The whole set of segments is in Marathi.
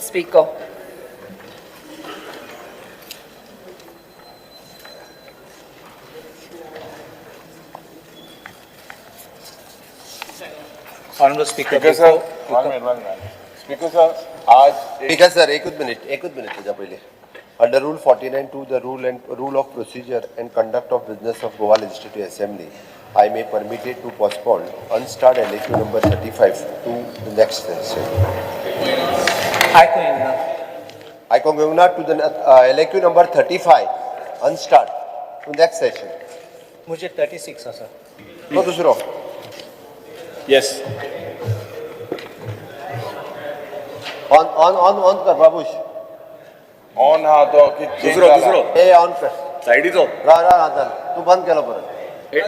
Speaker. Honorable Speaker, speaker sir, one minute speaker sir, आज स्पीकर सर, एक मिनिट त्याच्या पहिले. Under Rule 49(2), the rule of procedure and conduct of business of Goa Legislative Assembly, I may permit it to postpone unstart LAQ number 35 to the next session. I conclude to the LAQ number 35 unstart to next session. मुझे 36 है सर. तो दुसरो. Yes. On कर बाबूश. ऑन हा तो की दुसरो ए ऑन कर. सायडीचो रा चल. तू बंद केलं परत.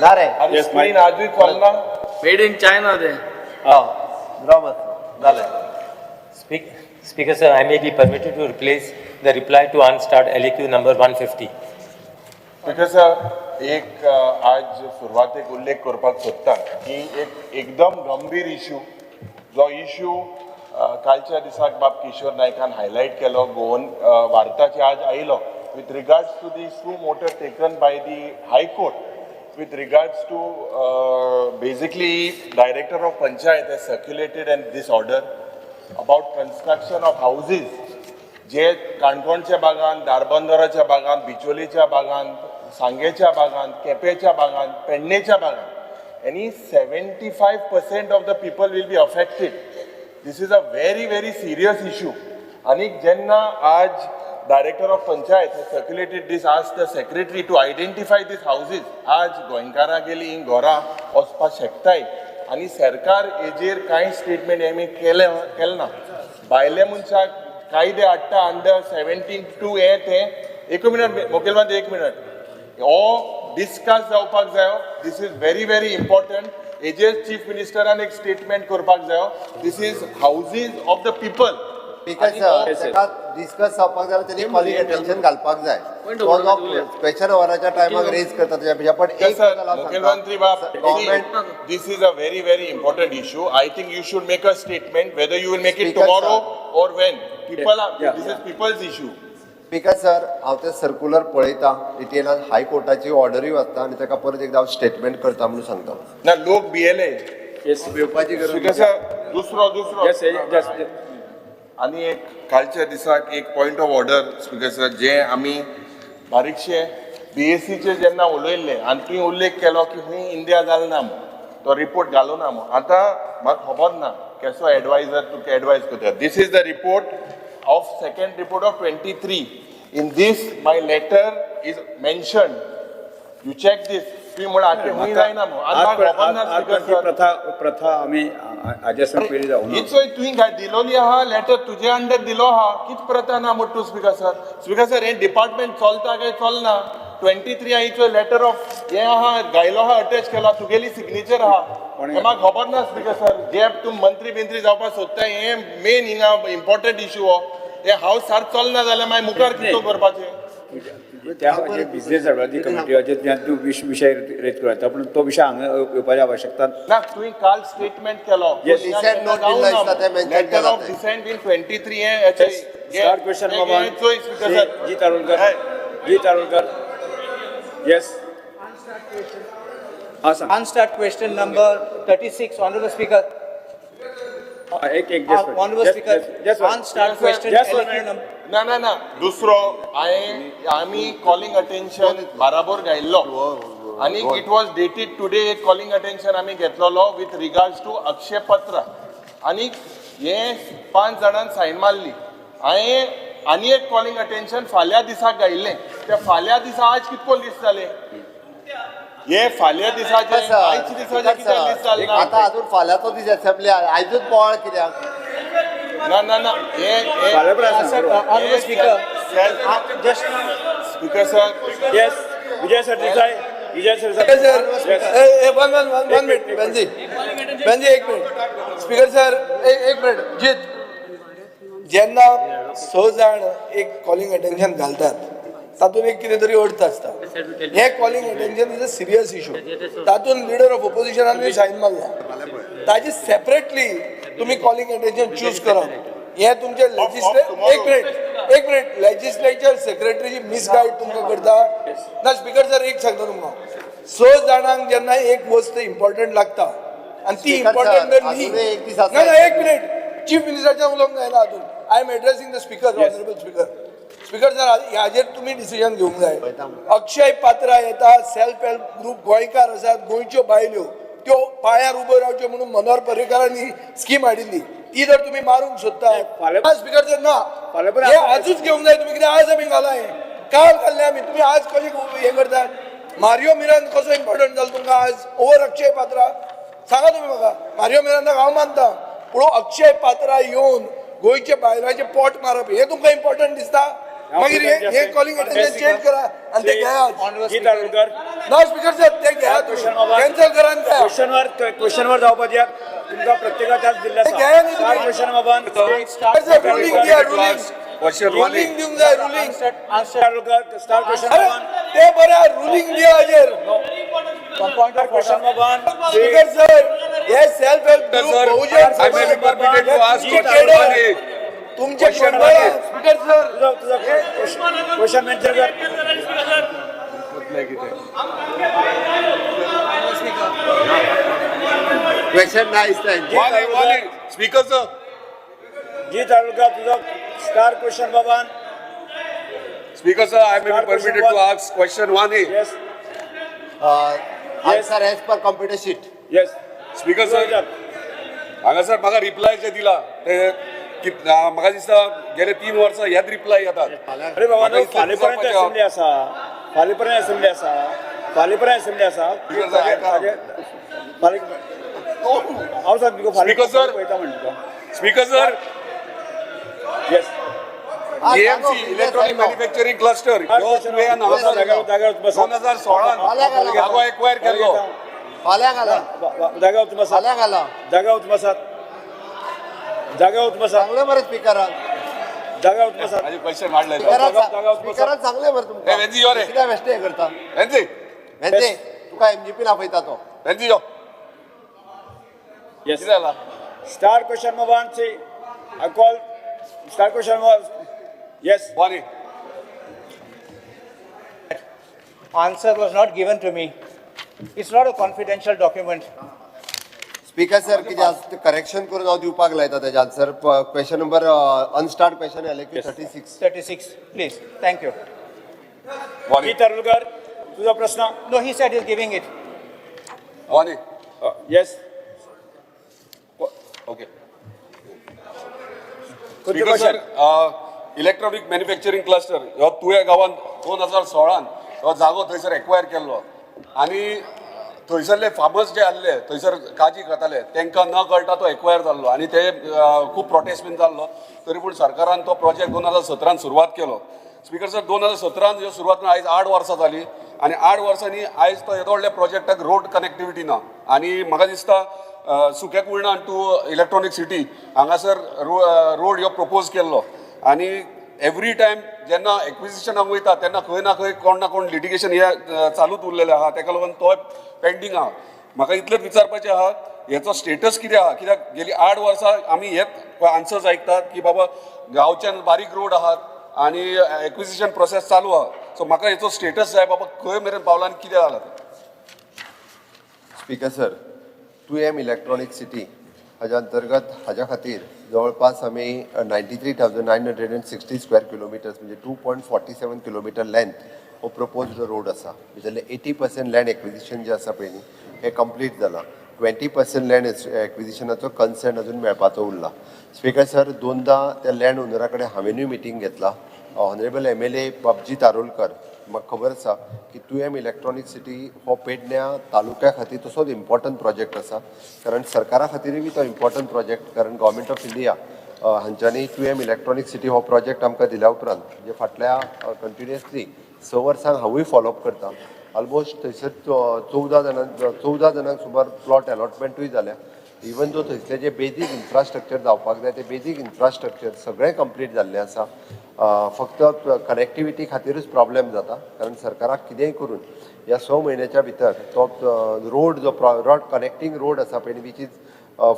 ना रे. अरे स्क्रीन आजूय चलना. मेड इन चायना ते रा मत. झालं. Speaker sir, I may be permitted to replace the reply to unstart LAQ number 150. Speaker sir, एक आज सुरवातेक उल्लेख करपाक सोदता की एकदम गंभीर इश्यू जो इश्यू कालच्या दिसाक बाब किशोर नायकान हायलायट केलो गोवन वार्ताचे आज आयलो with regards to the suo motu taken by the High Court with regards to basically Director of Panchayat has circulated and this order about construction of houses जे काणकोणच्या भागांत, दारबंदराच्या भागांत, बिचोलीच्या भागांत, सांगेच्या भागांत, केपेच्या भागांत, पेडणेच्या भागांत, आणि 75% of the people will be affected. This is a very, very serious issue. आणि जेन्ना आज Director of Panchayat has circulated this, asked the Secretary to identify these houses. आज गोंयकारां गेली ही घरां वचपाक शकताय आणि सरकार हेजेर कांय स्टेटमेंट आमी केलें ना. भायले मनशाक कायदे हाडटा अंडर 17(2) ते एक मिनट मुखेलमंत्री एक मिनट हो डिस्कस जावपाक जायो. This is very very important. हेजेर चीफ मिनिस्टरान एक स्टेटमेंट करपाक जायो. This is houses of the people. Speaker sir, ताका डिस्कस जावपाक जाय तेणी कॉलिंग अटेन्शन घालपाक जाय. तो जो क्वेश्चन अवराच्या टायमाक रेज करता त्याच्या पण एक मुख्यमंत्री बाब, this is a very very important issue. I think you should make a statement whether you will make it tomorrow or when. People this is people's issue. Speaker sir, हांव ते सर्क्युलर पळयता डिटेलान. हायकोर्टाची ऑर्डरूय वाचता आणि ताका परत एकदा हांव स्टेटमेंट करता म्हणून सांगता. ना लोक भियेले. येवपाची गरज स्पीकर सर, दुसरो आणि एक कालच्या दिसाक एक point of order speaker sir, जे आमी बारीकशे BSCचे जेन्ना उलयल्ले आनी तुवें उल्लेख केलो की खंय इंडिया जालो ना तो रिपोर्ट घालो ना आतां म्हाका खबर ना केसो एडवायझर तुका एडवायज करता. This is the report of second report of 23. In this my letter is mention. You check this. तुम्ही म्हण आखे खंय जायना प्रथा आम्ही आजसन केली जाऊ ना. इचोय तुवें दिलोली आहा लेटर तुजे अंडर दिलो आहा कित प्रथा ना म्हणटा स्पीकर सर. स्पीकर सर, हे डिपार्टमेंट चलता काय चलना. 23 हाचो लेटर ऑफ हे आहा गायलो आहा अटॅच केला तुगेली सिग्नेचर आहा. हे म्हाका खबर ना स्पीकर सर. जे तुम मंत्री बिंत्री जावपाक सोदता हे मेन हिंगा इम्पॉर्टंट इश्यू हो. हे हाऊस सारक चलना जाल्यार मागीर मुखार कितें करपाचें. त्या बिझनेस एडवायझरी कमिटी तूं विशय रेज करता पण तो विषय हांगा येवपाची आवश्यकता ना. तुवें काल स्टेटमेंट केलो लेटर ऑफ डिसेंट इन 23 हे स्टार्ट क्वेश्चन जी तारुलकर येस हां सांग. Unstart question number 36, Honorable Speaker. एक Honorable Speaker, unstart question LAQ number. ना दुसरो आम्ही कॉलिंग अटेन्शन बराबर घायल्लो आणि इट वॉज डेटेड टुडे. एक कॉलिंग अटेन्शन आम्ही घेतलेलो विथ रिगार्ड्स टू अक्षय पत्र आणि हे 5 जाणांनी सायन मारली. हांवें आनी एक कॉलिंग अटेन्शन फाल्यां दिसाक घायिल्लें. त्या फाल्यां दिसा आज कितको लिस्ट जाले. हे फाल्यां दिसाचे आयच्या दिसाचे कितें लिस्ट जालें ना. आता अजून फाल्यांचो दीस असेंब्ली आयजूच पळ कित्याक. ना Honorable Speaker, just speaker sir. Yes Vijay sir Desai. One minute बेंजी एक मिनिट. स्पीकर सर एक मिनिट. जीत, जेन्ना 6 जाण एक कॉलिंग अटेन्शन घालतात तातूंत एक कितें तरी अर्थ आसता. हे calling attention is a serious issue. तातूंत लिडर ऑफ ऑपोजिशनान सायन मारला. ताजी सेपरेटली तुम्ही कॉलिंग अटेन्शन चूज करा. हे तुमचे एक मिनिट लेजिस्लेचर सेक्रेटरीची मिसगाईड तुमकां करता ना स्पीकर सर एक सांगता तुमकां 6 जाणांक जेन्ना एक वस्त इम्पॉर्टंट लागता आणि ती Speaker इम्पॉर्टंट sir, जर न्ही अजूनही एक दीस आसा. ना एक मिनिट चीफ मिनिस्टरच्या उलोवंक जायना हातून I am addressing the speaker honourable speaker sir ह्याचेर तुमी डिसिजन घेवंक जाय अक्षय पात्रा येता सेल्फ हेल्प ग्रुप गोंयकार आसात गोंयच्यो बायल्यो त्यो पांयार उबो रावच्यो म्हणून मनोहर पर्रीकारांनी स्कीम हाडिल्ली ती जर तुम्ही मारूंक सोदता स्पीकर सर ना हे आजूच घेवंक जाय तुम्ही कितें आज आमी घाला हे काल घाल्ले आमी तुम्ही आज कशें हे करतात मारियो मिरान कसो इम्पॉर्टंट जालो तुमकां आज ओवर अक्षय पात्रा सांगा तुम्ही म्हाका मारियो मिरानाक हांव मानता पूण अक्षय पात्रा येवन गोंयचे बायलांचे पोट मारप हे तुमकां इम्पॉर्टंट दिसता मागीर हे कॉलिंग अटेंडन्स चेंज करा आणि ते घ्या जी तालुकर ना स्पीकर सर ते घ्या कॅन्सल करा आणि घ्या क्वेश्चनवर जावपाक द्या तुमकां प्रत्येकाच्याच दिल्ल्या ते घ्या न्ही तुम्ही. क्वेश्चन बाबा रुलिंग दिया रुलिंग दिवंक जाय रुलिंग स्टार क्वेश्चन अरे ते बरें रुलिंग दिया हाजेर पॉइंट ऑफ क्वेश्चन बाबा स्पीकर सर हे self help group Bahujan Samaj तुमचे स्पीकर सर तुझं क्वेश्चन मेन्शन कर Question nice then. Speaker sir जी तालुका तुझं स्टार क्वेश्चन बाबा speaker sir I may be permitted to ask question 1A. Yes Answer as per computer sheet. Yes speaker sir हांगासर म्हाका रिप्लाय जे दिला ते म्हाका दिसता गेले 3 वर्सां ह्याच रिप्लाय येतात. अरे बाबा नो फाल्यां पर्यंत असेंब्ली आसा फाल्यां पर्यंत असेंब्ली आसा फाल्यां पर्यंत असेंब्ली आसा हांव सांगता Speaker sir. पळयता म्हणटा speaker sir yes AMC electronic manufacturing cluster ह्यो तुवें जाग्यार बसा 2016 जागो एक्वायर केल्लो. फाल्यां घाला. जाग्यार वच बसा फाल्यां घाला. जाग्यार वच बसात जाग्यार वच बसा चांगले मरे स्पीकरान. जाग्यार वच बसात माझे क्वेश्चन मांडले स्पीकरान चांगले मरे तुमकां. वेंजी यो रे कित्याक बेश्टे हे करता. वेंजी वेंजे तुका MGP आपयता तो. वेंजी यो येस कितें जाला star question one C I call start question was yes. 1A. Answer was not given to me. It's not a confidential document. Speaker sir कितें करेक्शन करून हांव दिवपाक लायता तेजे answer question number unstarred question LAQ 36. 36. Please. Thank you. जी तालुकर तुझा प्रश्न No, he said he's giving it. 1A. yes. Okay कोणते speaker sir question electronic manufacturing cluster ह्यो तुवें गांवांत 2016 हो जागो थंयसर एक्वायर केल्लो आनी थंयसरले फार्मर्स जे आसले थंयसर काजी करताले तांकां न कळटा तो एक्वायर जाल्लो आनी ते खूब प्रोटेस्ट बीन जाल्लो तरी पूण सरकारान तो प्रोजेक्ट 2017 सुरवात केलो. स्पीकर सर 2017 ह्यो सुरवात करून आयज 8 वर्सां जाली आनी 8 वर्सांनी आयज तो येदो व्हडल्या प्रोजेक्टाक रोड कनेक्टिविटी ना आनी म्हाका दिसता सुकेकुर्णा टू इलेक्ट्रॉनिक सिटी हांगासर रोड ह्यो प्रपोज केल्लो आनी एवरी टायम जेन्ना एक्विजिशनाक वयता तेन्ना खंय ना खंय कोण ना कोण लिटिगेशन हे चालूच उरलेलें आहा ताका लागून तो पेंडींग आहा. म्हाका इतलेंच विचारपाचें आहा हेचो स्टेटस कितें आहा कित्याक गेली 8 वर्सां आमी हेच आन्सर्स आयकतात की बाबा गांवच्यान बारीक रोड आहात आनी एक्विजिशन प्रोसेस चालू आहा सो म्हाका हेचो स्टेटस जाय बाबा खंय मेरेन पावला आनी कितें जालां तें. Speaker sir 2M electronic city हाच्या अंतर्गत हाच्या खातीर जवळपास आमी 93,960 स्क्वेअर किलोमिटर्स म्हणजे 2.47 किलोमिटर लेंथ हो प्रपोज्ड रोड आसा. भितरले 80% लँड एक्विजिशन जे आसा पळय न्ही हें कंप्लीट जालां. 20% लँड एक्विजिशनाचो कन्सेंट अजून मेळपाचो उरला. स्पीकर सर दोनदा त्या लँड ओनरा कडेन हांवेनूय मिटींग घेतला. ऑनरेबल MLA बाबजी तारोलकर म्हाका खबर आसा की 2M इलेक्ट्रॉनिक सिटी हो पेडण्या तालुक्या खातीर तसोच इम्पॉर्टंट प्रोजेक्ट आसा कारण सरकारा खातीरूय बी तो इम्पॉर्टंट प्रोजेक्ट कारण गव्हर्मेंट ऑफ इंडिया हांच्यांनी 2M इलेक्ट्रॉनिक सिटी हो प्रोजेक्ट आमकां दिल्या उपरांत म्हणजे फाटल्या कंटिन्युअसली 6 वर्सांक हांवूय फॉलोअप करता. ऑलमोस्ट थंयसर 14 जाणांक सुमार प्लॉट अलॉटमेंटूय जाल्या. इवन दो थंयसले जे बेजीक इन्फ्रास्ट्रक्चर जावपाक जाय ते बेजीक इन्फ्रास्ट्रक्चर सगळें कंप्लीट जाल्लें आसा. फक्त कनेक्टिविटी खातीरूच प्रॉब्लेम जाता कारण सरकाराक कितेंय करून ह्या 6 म्हयन्याच्या भितर तो रोड जो रोड कनेक्टींग रोड आसा पळय which is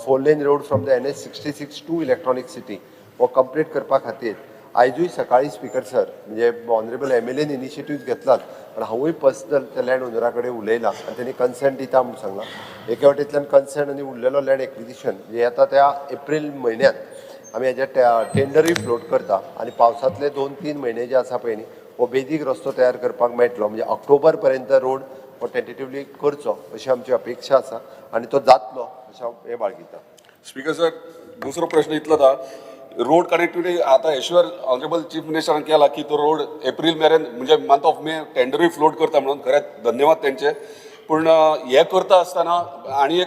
4 lane road from the NH 66 to electronic city हो कंप्लीट करपा खातीर आयजूय सकाळी स्पीकर सर म्हणजे ऑनरेबल MLAन इनिशिएटीव्ह घेतलात आनी हांवूय पर्सनल त्या लँड ओनरा कडेन उलयलां आनी तेणी कन्सेंट दिता म्हणून सांगलां. एके वाटेंतल्यान कन्सेंट आनी उरलेलो लँड एक्विजिशन जे येता त्या एप्रील म्हयन्यांत आमी हेजे टेंडरूय फ्लोट करता आनी पावसांतले 2-3 म्हयने जे आसा पळय न्ही हो बेजीक रस्तो तयार करपाक मेळटलो म्हणजे ऑक्टोबर पर्यंत रोड हो टेंटेटिवली करचो अशी आमची अपेक्षा आसा आनी तो जातलो अशें हांव हे बाळगिता. स्पीकर सर दुसरो प्रश्न इतलो था रोड कनेक्टिविटी आता एश्वर ऑनरेबल चीफ मिनिस्टरान केला की तो रोड एप्रील मेरेन म्हणजे मंथ ऑफ मे टेंडरूय फ्लोट करता म्हणून खरेंच धन्यवाद तेंचे. पूण हे करता आसतना आनी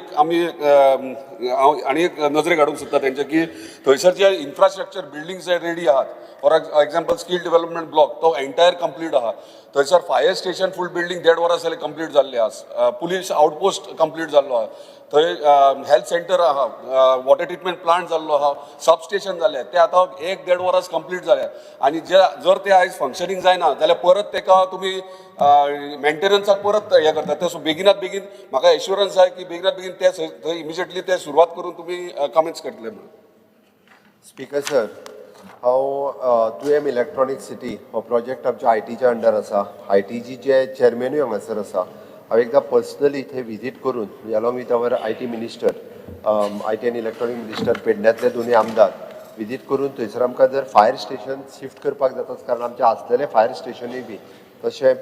एक नजरेक हाडूंक सोदता तेंचे की थंयसर जे इन्फ्रास्ट्रक्चर बिल्डिंग्स जे रेडी आहात for example skill development block तो एंटायर कंप्लीट आहा. थंयसर फायर स्टेशन फूल बिल्डिंग 1.5 वरां जाले कंप्लीट जाल्ले आसा. पुलीस आउटपोस्ट कंप्लीट जाल्लो आहा. थंय हेल्थ सेंटर आहा, वॉटर ट्रिटमेंट प्लांट जाल्लो आहा, सबस्टेशन जाले ते आतां 1-1.5 वरां कंप्लीट जाले आनी जर ते आयज फंक्शनींग जायना जाल्यार परत तेका तुमी मेंटेनन्साक परत हे करता. ते बेगिनात बेगीन म्हाका एश्युरन्स जाय की बेगिनात बेगीन ते थंय इमिजिएटली ते सुरवात करून तुमी कमेंट्स करतले म्हणून. स्पीकर सर हांव 2M इलेक्ट्रॉनीक सिटी हो प्रोजेक्ट आमच्या ITच्या अंडर आसा. ITची जे चेअरमॅनूय हांगासर आसा. हांव एकदां पर्सनली थंय विजीट करून along with our IT minister IT आनी इलेक्ट्रॉनीक मिनिस्टर पेडण्यातले दोनूय आमदार विजीट करून थंयसर आमकां जर फायर स्टेशन शिफ्ट करपाक जाताच कारण आमचे आसलेले फायर स्टेशनूय बी तशें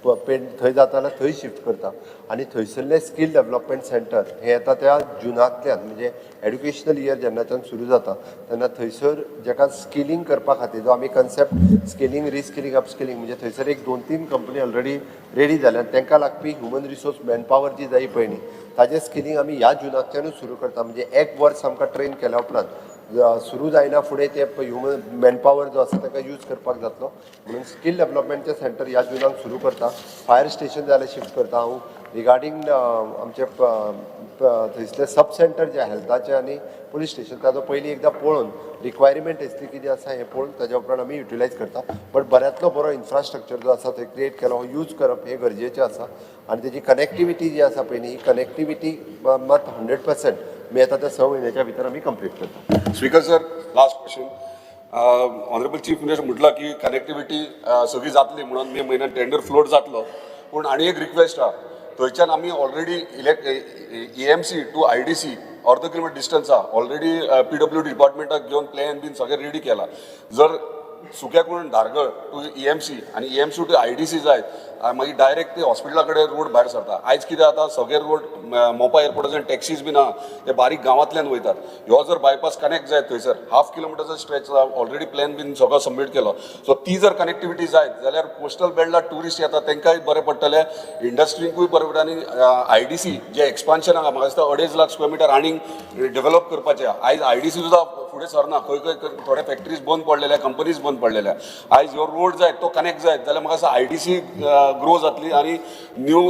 थंय जाता जाल्यार थंय शिफ्ट करता आनी थंयसरलें स्कील डेव्हलपमेंट सेंटर हें येता त्या जुनांतल्यान म्हणजे एड्युकेशनल इयर जेन्नाच्यान सुरू जाता तेन्ना थंयसर जाका स्किलिंग करपा खातीर जो आमी कन्सेप्ट स्किलिंग रिस्किलिंग अपस्किलिंग म्हणजे थंयसर एक 2-3 कंपनी ऑलरेडी रेडी जाल्यात तांकां लागपी ह्युमन रिसोर्स मॅनपावर जी जायी पळय न्ही ताजें स्किलिंग आमी ह्या जुनांतल्यानूच सुरू करता म्हणजे 1 वर्स आमकां ट्रेन केल्या उपरांत सुरू जायना फुडें ते ह्युमन मॅनपावर जो आसा ताका यूज करपाक जातलो म्हणून स्कील डेव्हलपमेंटचें सेंटर ह्या जुनाक सुरू करता. फायर स्टेशन जाल्यार शिफ्ट करता हांव रिगार्डींग आमचे थंयसले सब सेंटर जे हेल्थाचे आनी पुलीस स्टेशन ताजो पयलीं एकदां पळोवन रिक्वायरमेंट एसली कितें आसा हें पळोवन ताज्या उपरांत आमी युटिलायज करता. बट बऱ्यांतलो बरो इन्फ्रास्ट्रक्चर जो आसा थंय क्रिएट केलो हो यूज करप हें गरजेचें आसा आनी तेजी कनेक्टिविटी जी आसा पळय न्ही ही कनेक्टिविटी मात 100% मी आता त्या 6 महिन्याच्या भितर आम्ही कंप्लीट करतो. Speaker sir last question honourable chief minister म्हटलं की कनेक्टिविटी सगळी जातली म्हणून मे म्हयन्यात टेंडर फ्लोट जातलो पूण आनी एक रिक्वेस्ट आहा थंयच्यान आमी ऑलरेडी EMC टू IDC अर्द किलोमीटर डिस्टन्स आहा ऑलरेडी PWD डिपार्टमेंटाक घेवन प्लॅन बीन सगळें रेडी केला. जर सुक्याकूण धारगळ टू EMC आनी EMC टू IDC जाय मागीर डायरेक्ट ते हॉस्पिटला कडेन रोड भायर सरता. आयज कितें जाता सगळे रोड मोपा एअरपोर्टाच्यान टॅक्सीज बीन आहा ते बारीक गांवांतल्यान वयतात. ह्यो जर बायपास कनेक्ट जायत थंयसर 1/2 किलोमिटरचो स्ट्रेच ऑलरेडी प्लॅन बीन सगळो सबमीट केलो. सो ती जर कनेक्टिविटी जायत जाल्यार कोस्टल बेल्टार टुरिस्ट येतात तांकांय बरें पडटलें इंडस्ट्रीकूय बरें पडटा आनी IDC जे एक्सपान्शन आहा म्हाका दिसता 2.5 लाख स्क्वेअर मिटर आनीक डेव्हलप करपाचें आहा. आयज IDC सुद्दां फुडें सरना खंय खंय थोडे फॅक्टरीज बंद पडलेल्या कंपनीज बंद पडलेल्या. आयज ह्यो रोड जाय तो कनेक्ट जायत जाल्यार म्हाका दिसता IDC ग्रो जातली आनी न्यू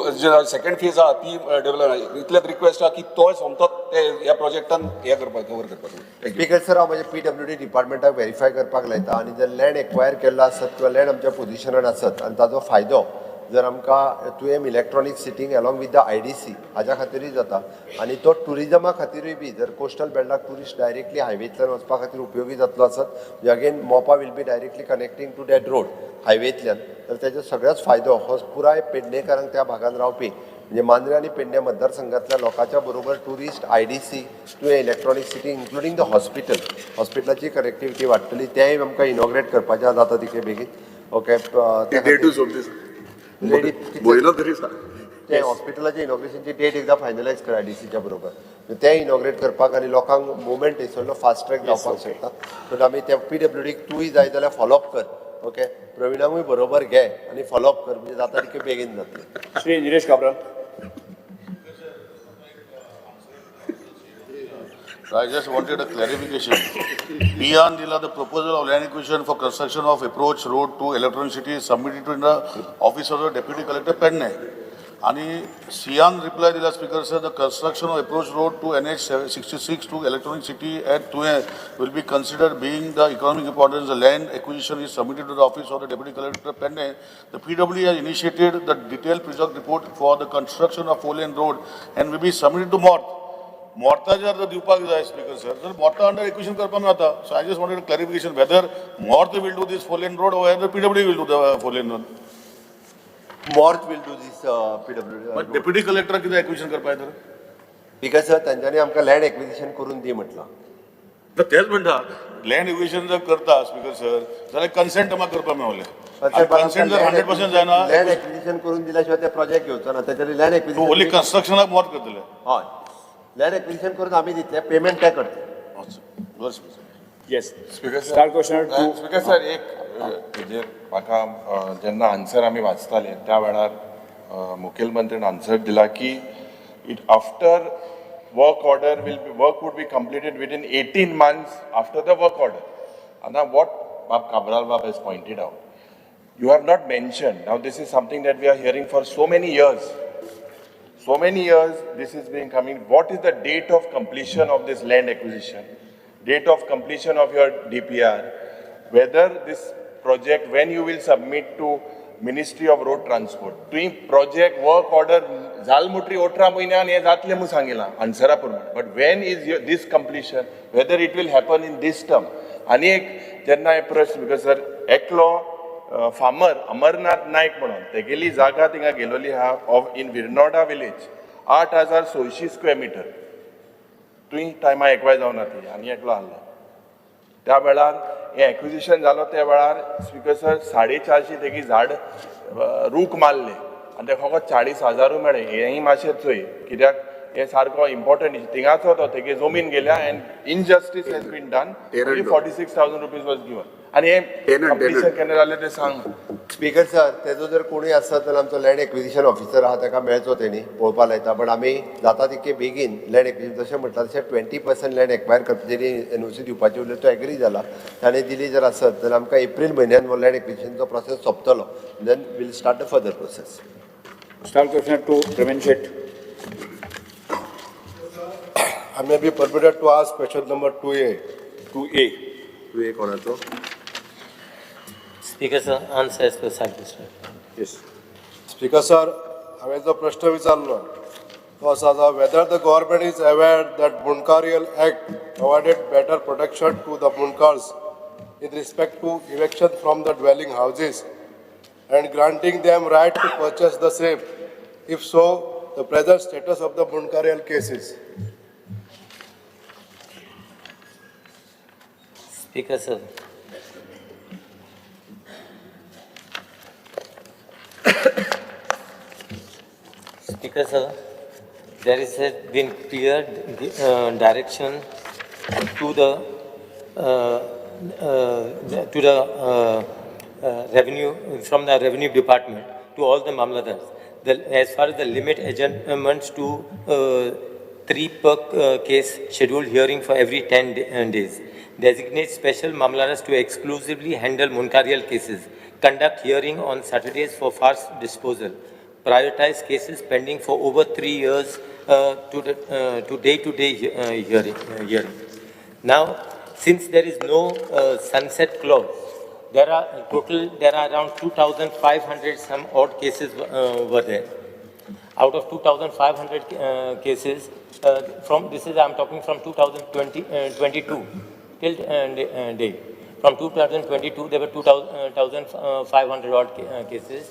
सेकंड फेज आहा ती डेव्हलप इतलेच रिक्वेस्ट आहा की तो सोमतो ते ह्या प्रोजेक्टान हे करपाक कवर करपाक. स्पीकर सर हांव म्हणजे PWD डिपार्टमेंटाक व्हेरीफाय करपाक लायता आनी जर लँड एक्वायर केल्लो आसत किंवा लँड आमच्या पोजिशनार आसत आनी ताजो फायदो जर आमकां 2M electronic sitting along with the IDC हाज्या खातीरूय जाता आनी तो टुरिजमा खातीरूय बी जर कोस्टल बेल्टाक टुरिस्ट डायरेक्टली हायवेंतल्यान वचपा खातीर उपयोगी जातलो आसत म्हणजे again Mopa will be directly connecting to that road हायवेंतल्यान तर तेजो सगळ्याच फायदो हो पुराय पेडणेकारांक त्या भागांत रावपी म्हणजे मांद्रे आनी पेडणे मतदारसंघातल्या लोकांच्या बरोबर tourist IDC 2M electronic city including the हॉस्पिटलाची कनेक्टिविटी वाडटली तेंय आमकां इनॉग्रेट करपाचें जाता तितले बेगीन. ओके ते हॉस्पिटलाच्या इनॉग्रेशनची डेट एकदा फायनलायज करा IDCच्या बरोबर ते इनॉग्रेट करपाक आनी लोकांक मुवमेंट थंयसरलो फास्ट ट्रॅक जावपाक शकता. सो आमी त्या PWDक तूंय जाय जाल्यार फॉलोअप कर. ओके प्रवीणाकूय बरोबर घे आनी फॉलोअप कर म्हणजे जाता तितके बेगीन जातले. Shri Nilesh Cabral. I just wanted a clarification. Beyond the proposal of land acquisition for construction of approach road to Electronic City is submitted to the office of the Deputy Collector Penne. And Sian replied to the Speaker said the construction of approach road to NH 66 to Electronic City at 2M will be considered being the economic importance. The land acquisition is submitted to the office of the Deputy Collector Penne. The PWD has initiated the detailed project report for the construction of 4-lane road and will be submitted to MORTH. मोर्ताचेर जर दिवपाक जाय स्पीकर सर तर मोर्ता अंडर एक्विशन करपाक जाता. So I just wanted clarification whether MoRTH will do this 4 lane road or whether PWD will do the 4 lane road. Morth will do this PWD. But deputy collector कितें एक्विशन करपाक तर Because sir, तांच्यांनी आमकां लँड एक्विजिशन करून दी म्हटलां. तर तेच म्हणटा लँड एक्विजिशन जर करता स्पीकर सर जाल्यार कन्सेंट म्हाका करपाक मेवलें. कन्सेंट जर 100% जायना लँड एक्विजिशन करून दिल्याशिवाय ते प्रोजेक्ट घेवचो ना. त्याच्यानी लँड एक्विजिशन ओन्ली कन्स्ट्रक्शनाक मोर्त करतले. हय, लँड एक्विजिशन करून आमी दितले, पेमेंट ते करतले. Yes speaker star question two speaker sir एक म्हणजे म्हाका जेन्ना आन्सर आमी वाचताले त्या वेळार मुखेलमंत्र्यान आन्सर दिला की it after work order work would be completed within 18 months after the work order. And now what Cabral Bab has pointed out, you have not mentioned, now this is something that we are hearing for so many years. So many years this is being coming. What is the date of completion of this land acquisition? Date of completion of your DPR? Whether this project, when you will submit to Ministry of Road Transport? तुम्ही project work order झालमुटरी 18 म्हयन्यान हे जातले म्हणून सांगिलां आन्सरा प्रमाणे. But when is this completion? Whether it will happen in this term? आनी एक जेन्ना हे प्रश्न बिकॉज सर एकलो फार्मर अमरनाथ नायक म्हणून तेगेली जागा थिंगा गेलोली आहा off in Virnoda village 8,600 square metre. तुवें टायमा एकवाय जावना ती आनी एकलो आहलो. त्या वेळार हे एक्विजिशन जालो त्या वेळार स्पीकर सर 450 तेगी झाड रूख मारले आनी ते फकत 40,000 मेळ्ळे. हेंय मातशें चोय कित्याक हे सारको इम्पॉर्टंट थिंगाचो तो तेगे जमीन गेल्या and injustice has been done. 46,000 rupees was given आनी हे कंप्लिशन केन्ना जालें तें सांग. स्पीकर सर, तेजो जर कोणूय आसत जाल्यार आमचो लँड एक्विजिशन ऑफिसर आहा ताका मेळचो तेणी पळोवपा लायता. बट आमी जाता तितके बेगीन लँड एक्विजिशन जशें म्हटलां तशें 20% लँड एक्वायर करता जेणी एनओसी दिवपाची उरली तो एग्री जाला. ताणें दिली जर आसत जाल्यार आमकां एप्रील म्हयन्यान हो लँड एक्विजिशनचो प्रोसेस सोंपतलो. Then will start the further process. Star question to Pravin Shet. I may be permitted to ask question number 2A. 2A. तूं एक कोणाचो? Speaker sir, answer as per side. Yes Speaker sir, हांवें जो प्रश्न विचारलो तो आसा whether the government is aware that Bunkarial Act provided better protection to the Bunkars in respect to eviction from the dwelling houses and granting them right to purchase the same. If so, the present status of the Bunkarial cases. Speaker sir. Speaker sir, there is been clear direction to the revenue from the revenue department to all the mamladars. As far as the limit adjustments to 3 per case scheduled hearing for every 10 days. Designate special mamladas to exclusively handle Munkarial cases. Conduct hearing on Saturdays for fast disposal. Prioritize cases pending for over 3 years to day-to-day hearing. Now, since there is no sunset clause, there are around 2,500 some odd cases were there. Out of 2,500 cases, I'm talking from 2022 till date. From 2022, there were 2,500 odd cases.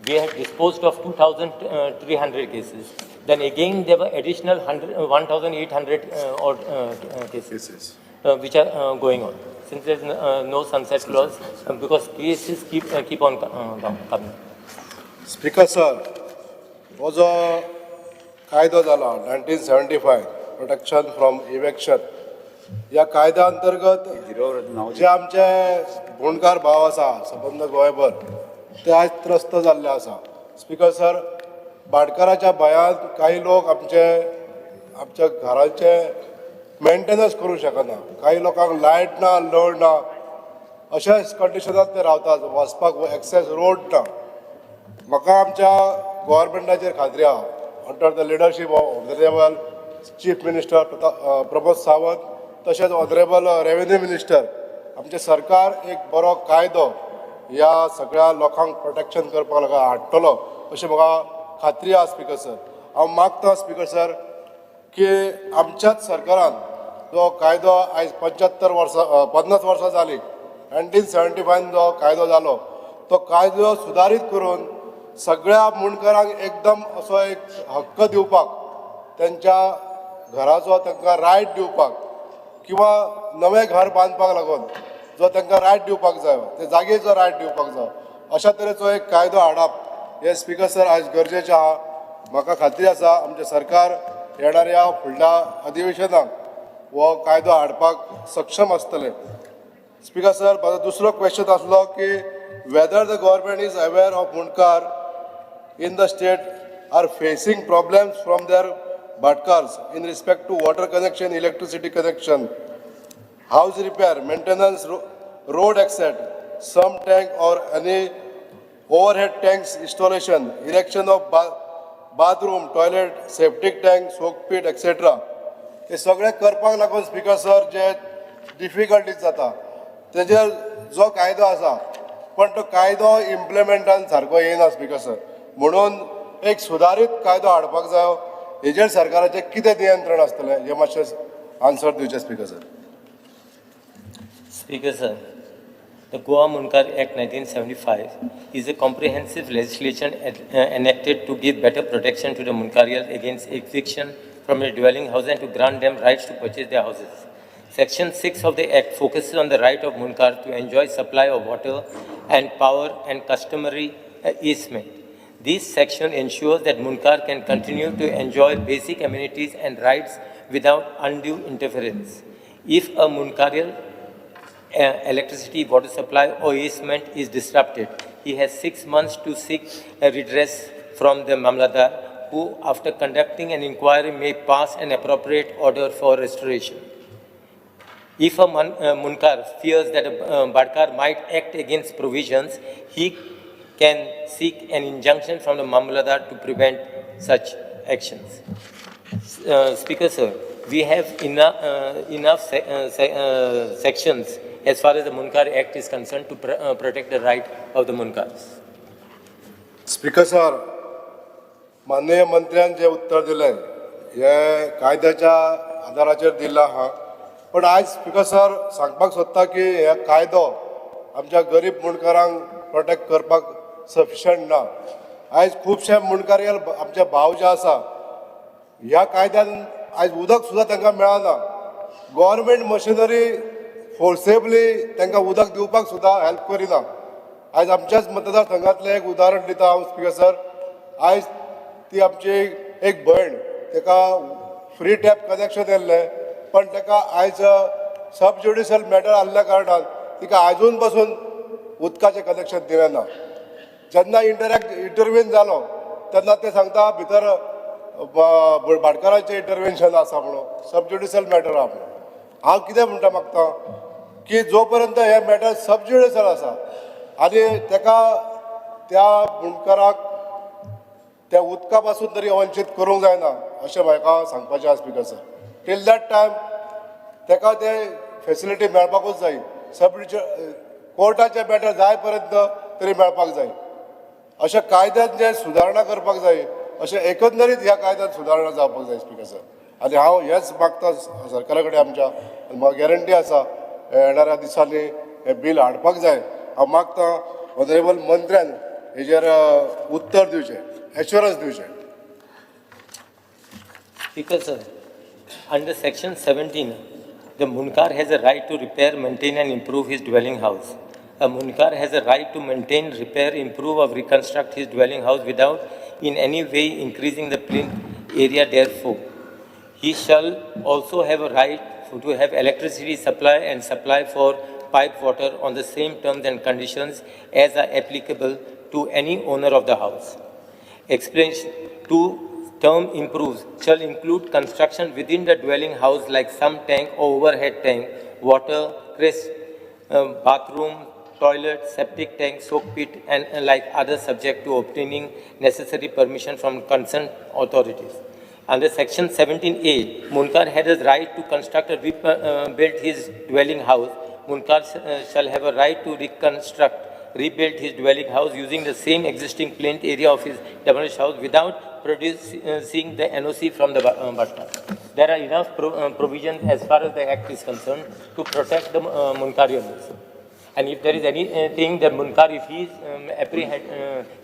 We had disposed of 2,300 cases. Then again, there were additional 1,800 odd cases which are going on. Since there is no sunset clause, because cases keep on coming. Speaker sir, हो जो कायदो जाला 1975 प्रोटेक्शन फ्रॉम इवेक्शन या कायद्या अंतर्गत जे आमचे बुणकार भाव आसा संबंद गोंयभर ते आज त्रस्त जाल्ले आसा. स्पीकर सर, भाटकाराच्या भयान काही लोक आमच्या घराचे मेंटेनन्स करूंक शकना. काही लोकांक लायट ना, लोड ना, अशेच कंडिशनांत ते रावतात. वचपाक एक्सेस रोड ना. म्हाका आमच्या गव्हर्मेंटाचेर खात्री आहा under the leadership of honourable chief minister Pramod Sawant तशेंच ऑनरेबल रेव्हेन्यू मिनिस्टर आमचे सरकार एक बरो कायदो ह्या सगळ्या लोकांक प्रोटेक्शन करपाक लागून हाडटलो अशें म्हाका खात्री आहा. स्पीकर सर, हांव मागता स्पीकर सर की आमच्याच सरकारान जो कायदो आयज 50 वर्सां जाली 1975 जो कायदो जालो तो कायदो सुदारीत करून सगळ्या मुणकारांक एकदम असो एक हक्क दिवपाक त्यांच्या घराचो तांकां रायट दिवपाक किंवा नवें घर बांदपाक लागून जो तांकां रायट दिवपाक जाय ते जागेचो रायट दिवपाक जाय अशा तरेचो एक कायदो हाडप हे स्पीकर सर आयज गरजेचें आहा. म्हाका खात्री आसा आमचें सरकार येणाऱ्या फुडल्या अधिवेशनाक हो कायदो हाडपाक सक्षम आसतलें. स्पीकर सर म्हाजो दुसरो क्वेश्चन आसलो की whether the government is aware of मुणकार in the state are facing problems from their badkars in respect to water connection, electricity connection, house repair, maintenance, road exit, sump tank or any overhead tanks installation, erection of bathroom, toilet, septic tank, soak pit, etc. हे सगळे करपाक लागून स्पीकर सर जे डिफिकल्टीज जाता तेजेर जो कायदो आसा पण तो कायदो इम्प्लिमेंटान सारको येना स्पीकर सर. म्हणून एक सुदारीत कायदो हाडपाक जाय हेजेर सरकाराचें कितें नियंत्रण आसतलें हे मातशें आन्सर दिवचें speaker sir. Speaker sir, the Goa Munkar Act 1975 is a comprehensive legislation enacted to give better protection to the Munkarials against eviction from a dwelling house and to grant them rights to purchase their houses. Section 6 of the Act focuses on the right of Munkar to enjoy supply of water and power and customary easement. This section ensures that Munkar can continue to enjoy basic amenities and rights without undue interference. If a Munkarial electricity, water supply or easement is disrupted, he has 6 months to seek a redress from the Mamladar, who after conducting an inquiry may pass an appropriate order for restoration. If a Munkar fears that a Badkar might act against provisions, he can seek an injunction from the Mamladar to prevent such actions. Speaker sir, we have enough sections as far as the Munkar Act is concerned to protect the right of the Munkars. Speaker sir, माननीय मंत्र्यान जे उत्तर दिलें हे कायद्याच्या आदाराचेर दिल्लें आहा. पण आयज स्पीकर सर सांगपाक सोदता की हे कायदो आमच्या गरीब मुणकारांक प्रोटेक्ट करपाक सफिशंट ना. आयज खुबशे मुणकारील आमचे भाव जे आसा ह्या कायद्यान आयज उदक सुद्दां तांकां मेळना. गव्हर्मेंट मशिनरी फोर्सेबली तांकां उदक दिवपाक सुद्दां हेल्प करिना. आयज आमच्याच मतदारसंघातलें एक उदाहरण दिता हांव स्पीकर सर. आयज ती आमची एक भयण ताका फ्री टॅप कनेक्शन येल्लें पण ताका आयज सब ज्युडिशियल मॅटर आसल्या कारणान तिका आजून पासून उदकाचें कनेक्शन दिलें ना. जेन्ना इंटरव्यून जालो तेन्ना ते सांगता भितर भाटकारांचें इंटरव्हेन्शन आसा म्हणून सब ज्युडिशियल मॅटर आहा म्हणून. हांव कितें म्हणटा मागता की जो पर्यंत हे मॅटर सब ज्युडिशियल आसा आनी ताका त्या मुणकाराक त्या उदका पासून तरी वंचीत करूंक जायना अशें म्हाका सांगपाचें आसा speaker sir. Till that time ताका ते फेसिलिटी मेळपाकूच जाय. सब कोर्टाचे मॅटर जाय पर्यंत तरी मेळपाक जाय. अशा कायद्यात जे सुदारणा करपाक जाय अशें एकंदरीत ह्या कायद्यात सुदारणा जावपाक जाय स्पीकर सर. आनी हांव हेच मागता सरकारा कडेन आमच्या म्हाका गॅरंटी आसा येणाऱ्या दिसांनी हे बील हाडपाक जाय. हांव मागता ऑनरेबल मंत्र्यान हेजेर उत्तर दिवचें, एश्युरन्स दिवचें. Speaker sir, under section 17, the Munkar has a right to repair, maintain and improve his dwelling house. A Munkar has a right to maintain, repair, improve or reconstruct his dwelling house without in any way increasing the plinth area therefore. He shall also have a right to have electricity supply and supply for pipe water on the same terms and conditions as are applicable to any owner of the house. Explanation to term improves shall include construction within the dwelling house like sump tank or overhead tank, water, bathroom, toilet, septic tank, soak pit and like others subject to obtaining necessary permission from concerned authorities. Under section 17A, Munkar has a right to construct or rebuild his dwelling house. Munkar shall have a right to rebuild his dwelling house using the same existing plinth area of his demolished house without producing the NOC from the Badkar. there are enough provisions as far as the Act is concerned to protect the Munkarians. And if there is anything that Munkar, if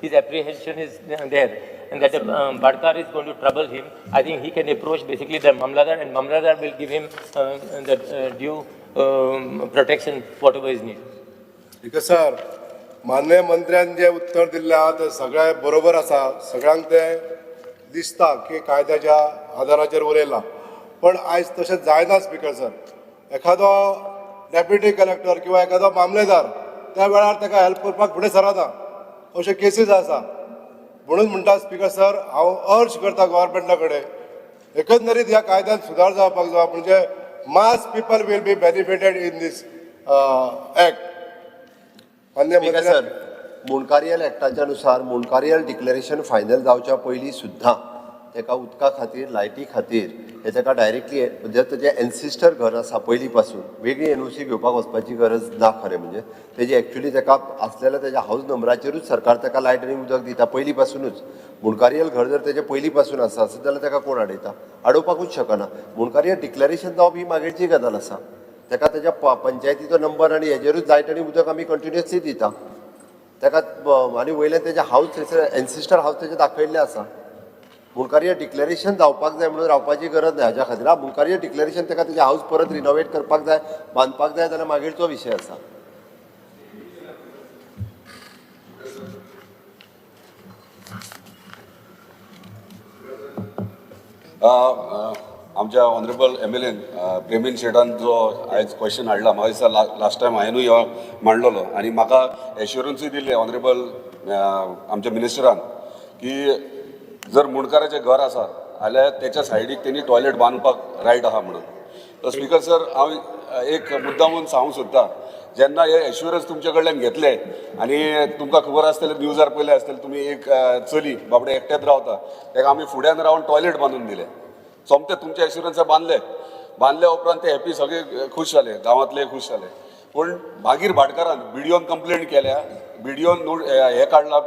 his apprehension is there, and that the Badkar is going to trouble him, I think he can approach basically the Mamladar, and Mamladar will give him the due protection, whatever is needed. Because sir माननीय मंत्र्यान जे उत्तर दिल्लें आहा तें सगळें बरोबर आसा, सगळ्यांक तें दिसता की कायद्याच्या आदाराचेर उलयलां, पण आयज तशें जायना स्पिकर सर. एखादो डेप्युटी कलेक्टर किंवा एखादो मामलेदार त्या वेळार ताका हेल्प करपाक फुडें सरना, अश्यो केसीस आसा. म्हणून म्हणटा स्पिकर सर, हांव अर्ज करता गव्हर्मेंटा कडेन एकंदरीत ह्या कायद्यात सुदार जावपाक जाय, म्हणजे mass people will be benefited in this act. Speaker sir, मुणकारियल एक्टाच्या नुसार मुणकारियल डिक्लेरेशन फायनल जावच्या पयलीं सुद्दां तेका उदका खातीर, लायटी खातीर हे तेका डायरेक्टली म्हणजे तेजें एन्सिस्टर घर आसा पयलीं पासून वेगळी एनओसी घेवपाक वचपाची गरज ना. खरें म्हणजे तेजी एक्चुली तेका आसलेल्या तेज्या हाऊस नंबराचेरूच सरकार तेका लायट आनी उदक दिता पयलीं पासूनच. मुणकारियल घर जर तेजें पयलीं पासून आसा जाल्यार तेका कोण अडयता? अडोवपाकूच शकना. मुणकारियल डिक्लेरेशन जावप ही मागीरची गजाल आसा. तेका तेज्या पंचायतीचो नंबर आनी हेजेरूच लायट आनी उदक आमी कंटिन्युअसली दिता. तेका आनी वयल्यान तेजे हाऊस थंयसर एन्सिस्टर हाऊस तेजे दाखयल्ले आसा. मुणकारियल डिक्लेरेशन जावपाक जाय म्हणून रावपाची गरज ना हाज्या खातीर. मुणकारियल डिक्लेरेशन तेका तेजे हाऊस परत रिनोवेट करपाक जाय, बांदपाक जाय जाल्यार मागीरचो विशय आसा. आमच्या ऑनरेबल MLAन प्रेमीन शेटान जो आयज क्वेश्चन हाडला, म्हाका दिसता लास्ट टायम हांवेनूय हो मांडलेलो आनी म्हाका एश्युरन्सूय दिले ऑनरेबल आमच्या मिनिस्टरान की जर मुणकाराचें घर आसा जाल्यार तेच्या सायडीक तेणी टॉयलेट बांदपाक रायट आहा म्हणून. तर स्पिकर सर, हांव एक मुद्दामून सांगूंक सोदतां, जेन्ना हे एश्युरन्स तुमचे कडल्यान घेतले आनी तुमकां खबर आसतलें, न्यूजार पयले आसतलें, तुमी एक चली बाबडे एकटेच रावता, ताका आमी फुड्यान रावन टॉयलेट बांदून दिलें. सोमते तुमच्या एश्युरन्सा बांदले उपरांत ते हॅपी, सगळे खूश जाले, गांवांतले खूश जाले. पूण मागीर भाटकारान BDOन कंप्लेंट केल्या, BDOन हे काडला,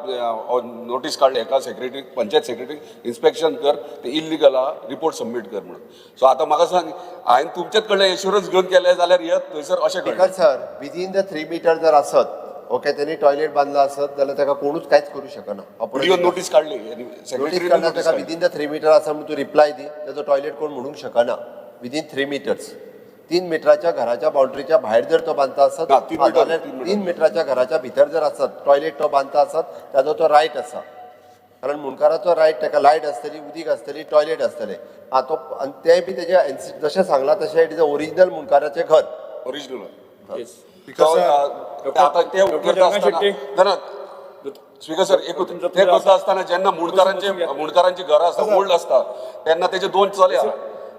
नोटीस काडले एका सेक्रेटरी, पंचायत सेक्रेटरी, इन्स्पेक्शन कर, ते इल्लिगल आहा, रिपोर्ट सबमीट कर म्हणून. सो आतां म्हाका सांग, हांवें तुमचेच कडल्यान एश्युरन्स घेवन केले जाल्यार हे थंयसर अशें speaker sir, within the 3 metre जर आसत, ओके, त्यांनी टॉयलेट बांधला असत जाल्यार तेका कोणूच कांयच करू शकना. BDOन नोटीस काडली, नोटीस काडला तेका विदीन द 3 मीटर आसा म्हणून तूं रिप्लाय दी, तेजो टॉयलेट कोण म्हणूंक शकना. विदीन 3 मीटर्स, 3 मिटराच्या घराच्या बाउंड्रीच्या भायर जर तो बांदता आसत, 3 मिटराच्या घराच्या भितर जर आसत टॉयलेट तो बांदता आसत, ताजो तो रायट आसा. कारण मुणकाराचो रायट, ताका लायट आसतली, उदीक आसतली, टॉयलेट आसतलें. तो आनी तें बी तेजे जशें सांगलां तशें इट इज अ ओरिजिनल मुणकाराचें घर. ओरिजिनल. स्पीकर सर, एकूच ते करता आसतना जेन्ना मुणकारांची घरां आसता, ओल्ड आसता, तेन्ना तेजे 2 चले आहा.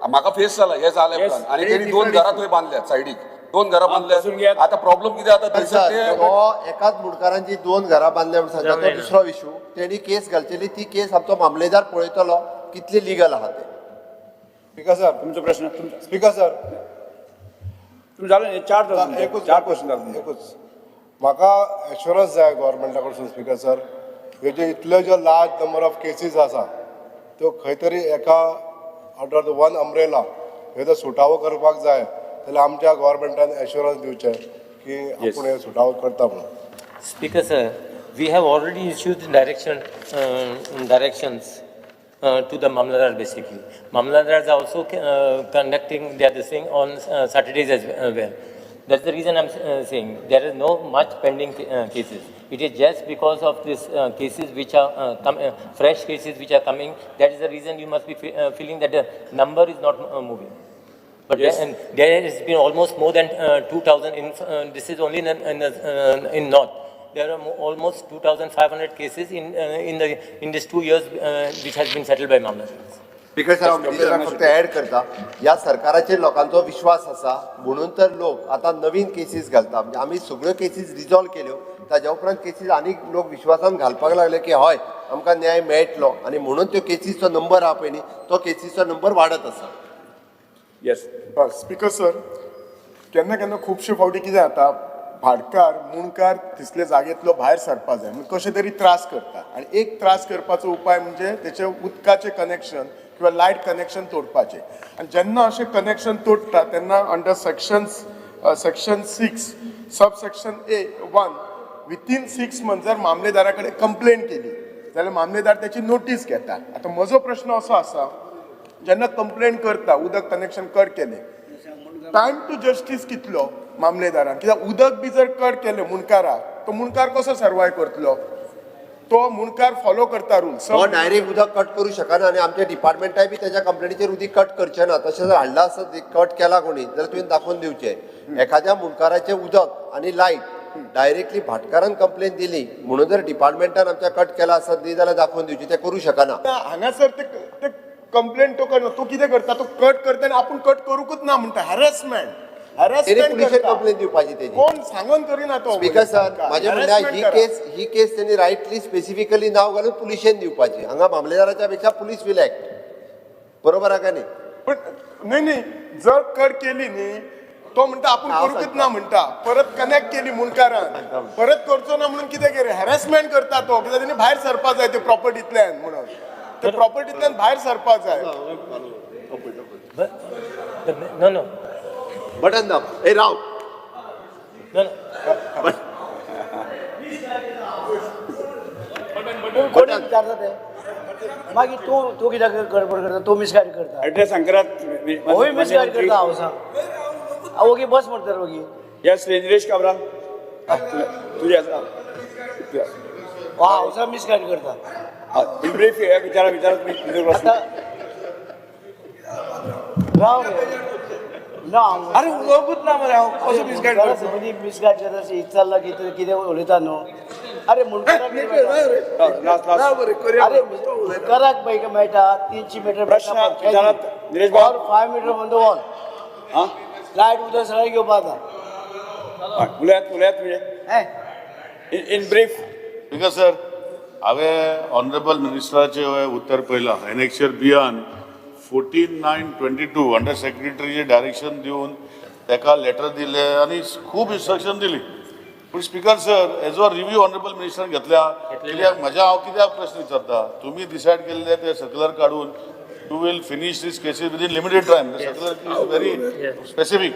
म्हाका फेस जाला हे जाले उपरांत, आनी तेणी 2 घरां थंय बांदल्यात, सायडीक 2 घरां बांदल्यात. आतां प्रॉब्लेम कितें जाता थंयसर, तो एकाच मुणकारांची 2 घरां बांदल्या म्हणून सांगता, तो दुसरो इशू. तेणी केस घालचेली, ती केस आमचो मामलेदार पळयतलो कितली लिगल आहा ते. स्पिकर सर, तुमचो प्रश्न. स्पिकर सर, तुम जालें 4 क्वेश्चन जाले. एकूच म्हाका एश्युरन्स जाय गव्हर्मेंटा कडसून स्पिकर सर, ह्यो जे इतल्यो ज्यो लार्ज नंबर ऑफ केसीस आसा त्यो खंय तरी एका अंडर द वन अम्ब्रेला ह्यो जर सुटावो करपाक जाय जाल्यार आमच्या गव्हर्मेंटान एश्युरन्स दिवचें की आपूण हे सुटावो करता म्हणून. Speaker sir, we have already issued directions to the Mamladar basically. Mamladars are also conducting their thing on Saturdays as well. That's the reason I'm saying there is no much pending cases. It is just because of these cases which are fresh cases which are coming. That is the reason you must be feeling that the number is not moving. But yes, there has been almost more than 2,000. This is only in North. There are almost 2,500 cases in these 2 years which has been settled by Mamladars. Speaker sir, हांव मिनिस्टराक फक्त ऍड करता, ह्या सरकाराचेर लोकांचो विश्वास आसा म्हणून तर लोक आतां नवीन केसीस घालता. म्हणजे आमी सगळ्यो केसीस रिजॉल्व केल्यो, ताज्या उपरांत केसीस आनीक लोक विश्वासान घालपाक लागले की हय आमकां न्याय मेळटलो, आनी म्हणून त्यो केसीसचो नंबर आहा पळय न्ही, तो केसीसचो नंबर वाडत आसा. येस स्पीकर सर, केन्ना केन्ना खुबशे फावटी कितें जाता, भाटकार मुणकार तिसले जागेंतलो भायर सरपा जाय म्हणून कशे तरी त्रास करता, आनी एक त्रास करपाचो उपाय म्हणजे तेचे उदकाचें कनेक्शन किंवा लायट कनेक्शन तोडपाचें आनी जेन्ना अशें कनेक्शन तोडटा तेन्ना under section 6 sub section A1 within 6 month जर मामलेदारा कडेन कंप्लेन केली जाल्यार मामलेदार त्याची नोटीस घेता. आतां म्हजो प्रश्न असो आसा जेन्ना कंप्लेन करता उदक कनेक्शन कट केलें टायम टू जस्टीस कितलो मामलेदारान कित्याक उदक बी जर कट केलें मुणकाराक तो मुणकार कसो सर्वाय करतलो तो मुणकार फॉलो करता रुल्स हो डायरेक्ट उदक कट करू शकना आणि आमच्या डिपार्टमेंटाय बी त्याच्या कंप्लेनीचेर उदीक कट करचे ना. तशें जर हाडला आसत कट केला कोणी जाल्यार तुवें दाखोवन दिवचें. एखाद्या मुणकाराचें उदक आणि लायट डायरेक्टली भाटकारान कंप्लेन दिली म्हणून जर डिपार्टमेंटान आमच्या कट केला आसत न्ही जाल्यार दाखोवन दिवची. ते करू शकना. हांगासर ते कंप्लेन तो करना तो कितें करता तो कट करता आनी आपूण कट करूकच ना म्हणटा हॅरेसमेंट पुलिशेर कंप्लेन दिवपाची तेजी. कोण सांगून करिना तो स्पीकर सर माझे म्हणणे ही केस त्यांनी रायटली स्पेसिफिकली नाव घालून पुलिशेन दिवपाची. हांगा मामलेदाराच्या पेक्षा पुलीस विल ऍक्ट. बरोबर आहे का नाही? पण नाही जर कट केली न्ही तो म्हणटा आपूण करूकच ना म्हणटा परत कनेक्ट केली मुणकारान परत करचो ना म्हणून कितें केलें हॅरेसमेंट करता तो कित्याक तेणी भायर सरपा जाय ते प्रॉपर्टींतल्यान म्हणून ते प्रॉपर्टींतल्यान भायर सरपा जाय. No. बटन दाब. ए राव. No. कोणी विचारता ते मागीर तूं कित्याक गडबड करता तूं मिसगायड करता ॲड्रेस संक्रांत होय मिसगायड करता हांव सांग ओगी बस म्हणटा ओगी यस निलेश काब्राल तुझे हांव सांग मिसगायड करता इन ब्रीफ विचारा तुम्ही प्रश्न. राव रे ना अरे उलोवपूच ना मरे हांव कसो मिसगायड करता. मिसगायड करता अशें चल्ला कितें उलयता न्हू अरे मुणकाराक अरे मुणकाराक पळय मेळटा 300 मीटर प्रश्न विचारात निलेश भाऊ. 5 मीटर ऑन द वॉल हां लायट उदक सगळें घेवपा जाता उलयात तुझे इन ब्रीफ. स्पीकर सर हांवें ऑनरेबल मिनिस्टराचें उत्तर पळयलां एनेक्शर बियान 14/9/22 अंडर सेक्रेटरीचे डायरेक्शन दिवन ताका लेटर दिलें आनी खूब इन्स्ट्रक्शन दिली. पूण speaker sir as review honourable मिनिस्टरान घेतल्या कित्याक हांव कित्याक प्रश्न विचारता तुम्ही डिसायड केल्ले ते सर्क्युलर काडून you will finish these cases within limited time. The circular is very specific.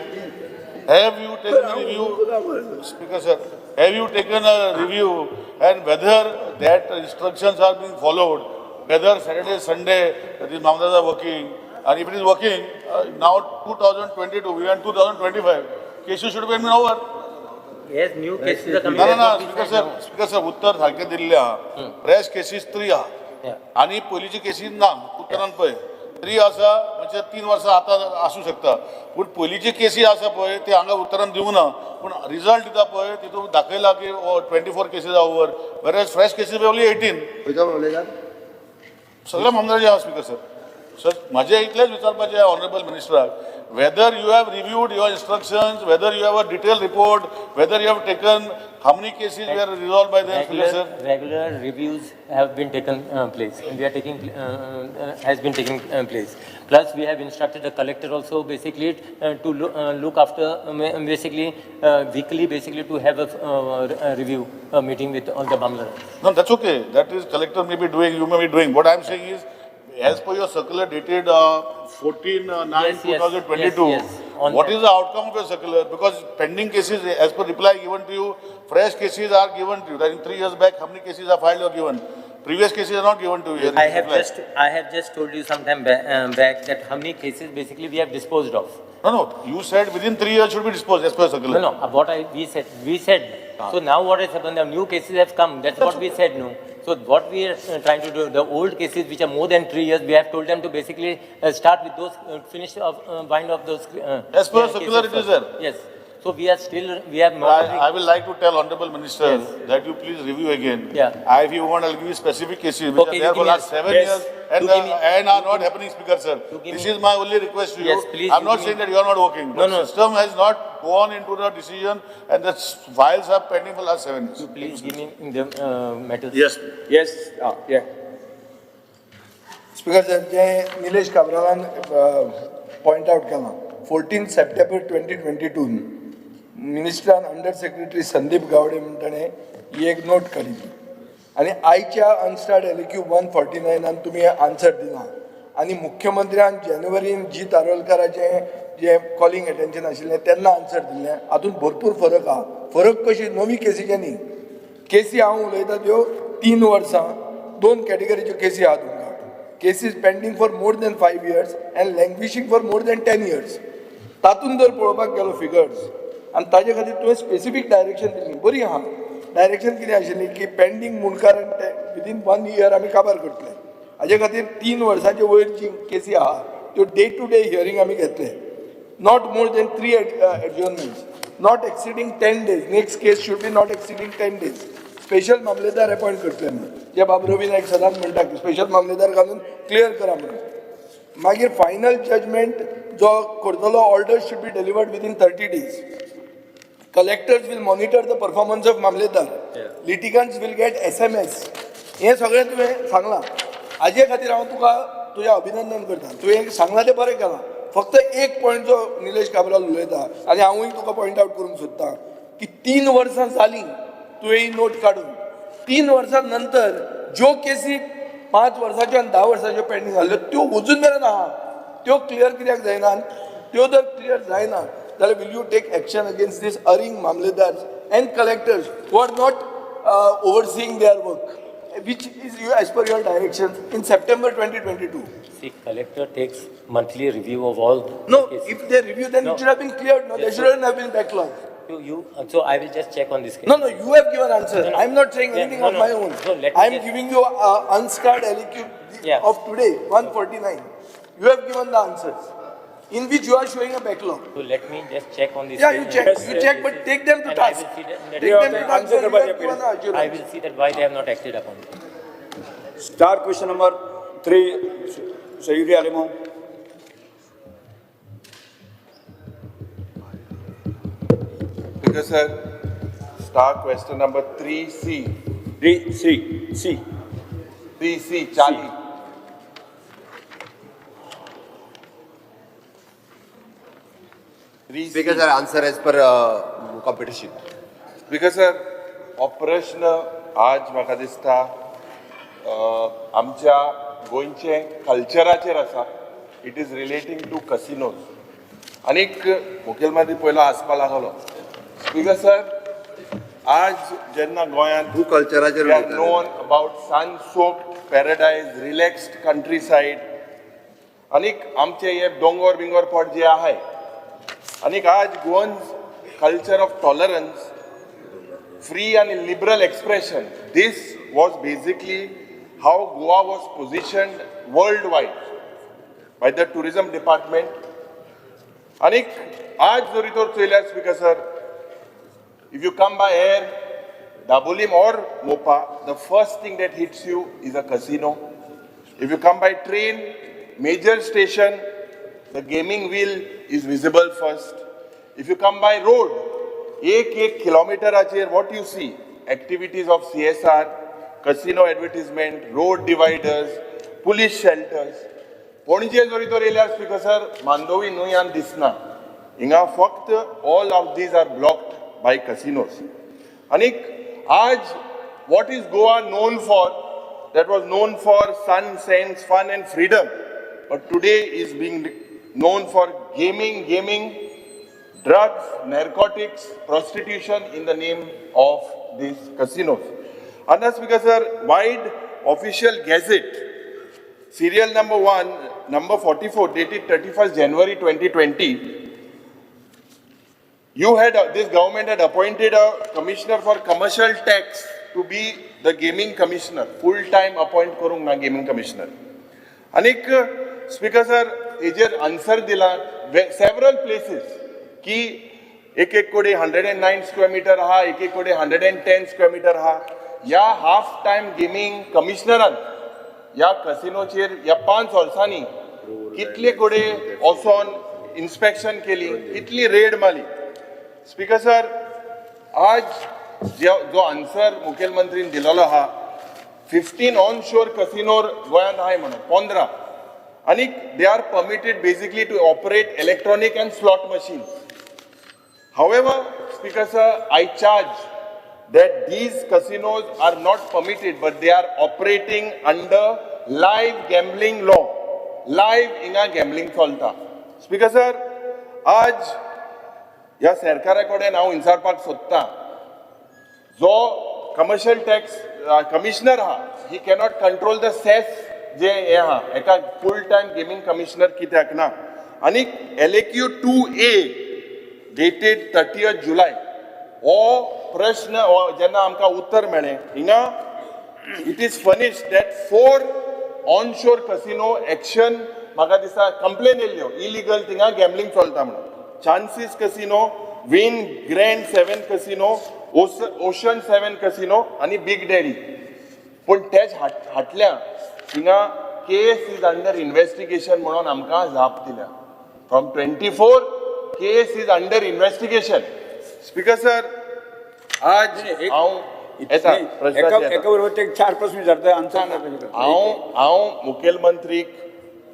Have you taken a review, Speaker sir? Have you taken a review and whether that instructions are being followed? Whether Saturday, Sunday, the Mamdas are working, and if it is working, now 2022, we are in 2025, cases should have been over. Yes, new cases are coming. No, Speaker sir, उत्तर सारखे दिल्ले आहा. Fresh cases 3 आहा. आणि पयलींची केसीस ना उत्तरान पळय 3 आसा म्हणजे 3 वर्सां आतां आसूं शकता. पूण पयलींची केसी आसा पळय ते हांगा उत्तरान दिवं ना पूण रिजल्ट दिता पळय तितून दाखयला की 24 cases are over average fresh cases only 18. सगळ्या मामलेदाराचे आहा स्पीकर सर म्हाजें इतलेंच विचारपाचें ऑनरेबल मिनिस्टराक whether you have reviewed your instructions, whether you have a detailed report, whether you have taken how many cases were resolved by them, sir? Regular reviews have been taken place. We are taking has been taking place. Plus, we have instructed the collector also basically to look after basically weekly, basically to have a review meeting with all the Bamlaras. No, that's okay. That is collector may be doing, you may be doing. What I am saying is, as per your circular dated 14/9/2022, what is the outcome of your circular? Because pending cases, as per reply given to you, fresh cases are given to you. That in 3 years back, how many cases are filed or given? Previous cases are not given to you. I have just told you some time back that how many cases basically we have disposed of. No. You said within 3 years should be disposed as per circular. No. We said. So now what has happened? The new cases have come. That's what we said. No. So what we are trying to do, the old cases which are more than 3 years, we have told them to basically start with those, finish wind of those. As per circular it is there. Yes. So we are monitoring. I will like to tell Honorable Minister that you please review again. Yeah. If you want, I'll give you specific cases which Okay, are there for last 7 years and are not happening, Speaker sir. This is my only request to you. Yes, please. I'm not saying that you are not working. No. The system has not gone into the decision and the files are pending for last 7 years. Please give me the matters. Yes. Speaker sir जे निलेश काब्रालान पॉइंट आउट केलां 14 सप्टेंबर 2022 मिनिस्टरान अंडर सेक्रेटरी संदीप गावडे म्हणटाणे ही एक नोट काडिल्ली आनी आयच्या अनस्टार्ड LQ 149 तुमी आन्सर दिला आनी मुख्यमंत्र्यान जानेवारीन जी तारोलकराचें जे कॉलिंग अटेन्शन आशिल्लें तेन्ना आन्सर दिल्लें हातूंत भरपूर फरक आहा. फरक कशी नवी केसीचे न्ही. केसी हांव उलयतां त्यो 3 वर्सां 2 कॅटेगरीच्यो केसी आहा तुमकां. Cases pending for more than 5 years and languishing for more than 10 years. तातूंत जर पळोवपाक गेलो फिगर्स आनी ताजे खातीर तुवें स्पेसिफीक डायरेक्शन दिल्ली बरी आहा. डायरेक्शन कितें आशिल्ली की पेंडींग मुणकार विदीन 1 year आमी काबार करतले. हाजे खातीर 3 वर्सांचे वयर जी केसी आहा त्यो डे टू डे हियरींग आमी घेतले. Not more than 3 adjournments. Not exceeding 10 days. Next case should be not exceeding 10 days. Special mamlatdar appoint करतले म्हणून जे बाब रवी नायक सदांच म्हणटा की स्पेशल मामलेदार घालून क्लियर करा म्हणून. मागीर फायनल जजमेंट जो करतलो order should be delivered within 30 days. Collectors will monitor the performance of mamlatdar. Litigants will get SMS. हें सगळें तुवें सांगलां. हाजे खातीर हांव तुका तुजें अभिनंदन करता. तुवें सांगलां तें बरें केलां. फक्त एक पॉयंट जो निलेश काब्राल उलयता आनी हांवूय तुका पॉयंट आवट करूंक सोदतां की 3 वर्सां जालीं तुवें ही नोट काडून 3 वर्सां नंतर ज्यो केसी 5 वर्साच्यो आनी 10 वर्साच्यो पेंडींग आसल्यो त्यो अजून मेरेन आहा. त्यो क्लियर कित्याक जायना. त्यो जर क्लियर जायना जाल्यार will you take action against this erring mamlatdars and collectors who are not overseeing their work which is as per your directions in September 2022. See, collector takes monthly review of all. No, if they review, then it should have been cleared. No, there shouldn't have been backlog. So I will just check on this case. No, you have given answer. I'm not saying anything of my own. I'm giving you unscarred eloquent of today, 149. You have given the answers, in which you are showing a backlog. So let me just check on this. Yeah, you check, but take them to task. Take them to task. I will see that why they have not acted upon it. Star question number 3, Sayuri Alimo. Because sir, star question number 3C. 3C. 3C, Charlie. Speaker sir, answer as per competition. Because sir, हो प्रश्न आज म्हाका दिसता आमच्या गोंयचे कल्चराचेर आसा. It is relating to casinos. आनीक मुखेलमंत्री पयलो आसपा लागलो. स्पीकर सर, आज जेन्ना गोंयांत कल्चराचेर we are known about sun soaked paradise, relaxed countryside, आनीक आमचे हे दोंगर बिंगर पॉट जे आहाय, आनीक आज Goans culture of tolerance, free and liberal expression. This was basically how Goa was positioned worldwide by the tourism department. Anik, aaj jori tor chayल्यार speaker sir, if you come by air, Dabolim or Mopa, the first thing that hits you is a casino. If you come by train, major station, the gaming wheel is visible first. If you come by road, एक किलोमीटराचेर what you see, activities of CSR, casino advertisement, road dividers, police shelters. पणजे जरी तर येयल्यार स्पीकर सर, मांदोवी न्हंयान दिसना. हिंगा फक्त all of these are blocked by casinos. आनीक आज what is Goa known for? That was known for sun, sense, fun and freedom. But today is being known for gaming, drugs, narcotics, prostitution in the name of these casinos. And that's because, sir, wide official gazette, serial number 1, number 44, dated 31st January 2020, this government had appointed a commissioner for commercial tax to be the gaming commissioner, full-time appoint karunga gaming commissioner. Anik, speaker sir, ejer answer dila several places. की एक कोडे 109 स्क्वेअर मीटर हा, एक कोडे 110 स्क्वेअर मीटर हा. या हाफ टाइम गेमिंग कमिशनरान या कसिनोचेर या 5 वर्सांनी कितले कोडे वचोन इन्स्पेक्शन केली, कितली रेड मारली. स्पीकर सर, आज जो आन्सर मुखेलमंत्रीन दिलेलो हा, 15 ऑन शोर कसिनोर गोंयांत आहाय म्हणून 15, आनी they are permitted basically to operate electronic and slot machines. However, Speaker sir, I charge that these casinos are not permitted, but they are operating under live gambling law. Live हिंगा गॅमलिंग चलता. स्पीकर सर, आज ह्या सरकारा कडेन हांव विचारपाक सोदतां, जो कमर्शियल टॅक्स कमिशनर आहा, he cannot control the cess जे हे आहा, हेका फूल टायम गेमिंग कमिशनर कित्याक ना? आनी LAQ 2A dated 30th July हो प्रश्न जेन्ना आमकां उत्तर मेळ्ळें, हिंगा it is furnished that 4 onshore casino action म्हाका दिसता कंप्लेन येयल्ल्यो इलिगल थिंगा गॅमलिंग चलता म्हणून. Chances casino, win grand 7 casino, ocean 7 casino आनी बिग डॅडी. पूण तेच हाटल्या हिंगा केस इज अंडर इन्व्हेस्टिगेशन म्हणून आमकां जाप दिल्या. From 24 case is under investigation. Speaker sir, आज हांव येता प्रश्नाचेर येता. एका बरोबर ते 4 प्रश्न विचारता, आन्सर हांव मुखेलमंत्रीक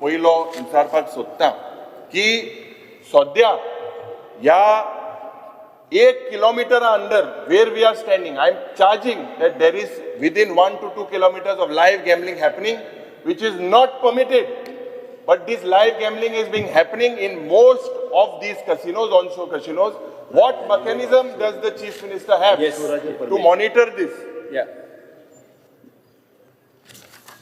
पयलो विचारपाक सोदतां की सद्या ह्या 1 किलोमिटरा under where we are standing, I am charging that there is within 1 to 2 kilometers of live gambling happening, which is not permitted. But this live gambling is being happening in most of these casinos, onshore casinos. What mechanism does the Chief Minister have to monitor this? Yeah.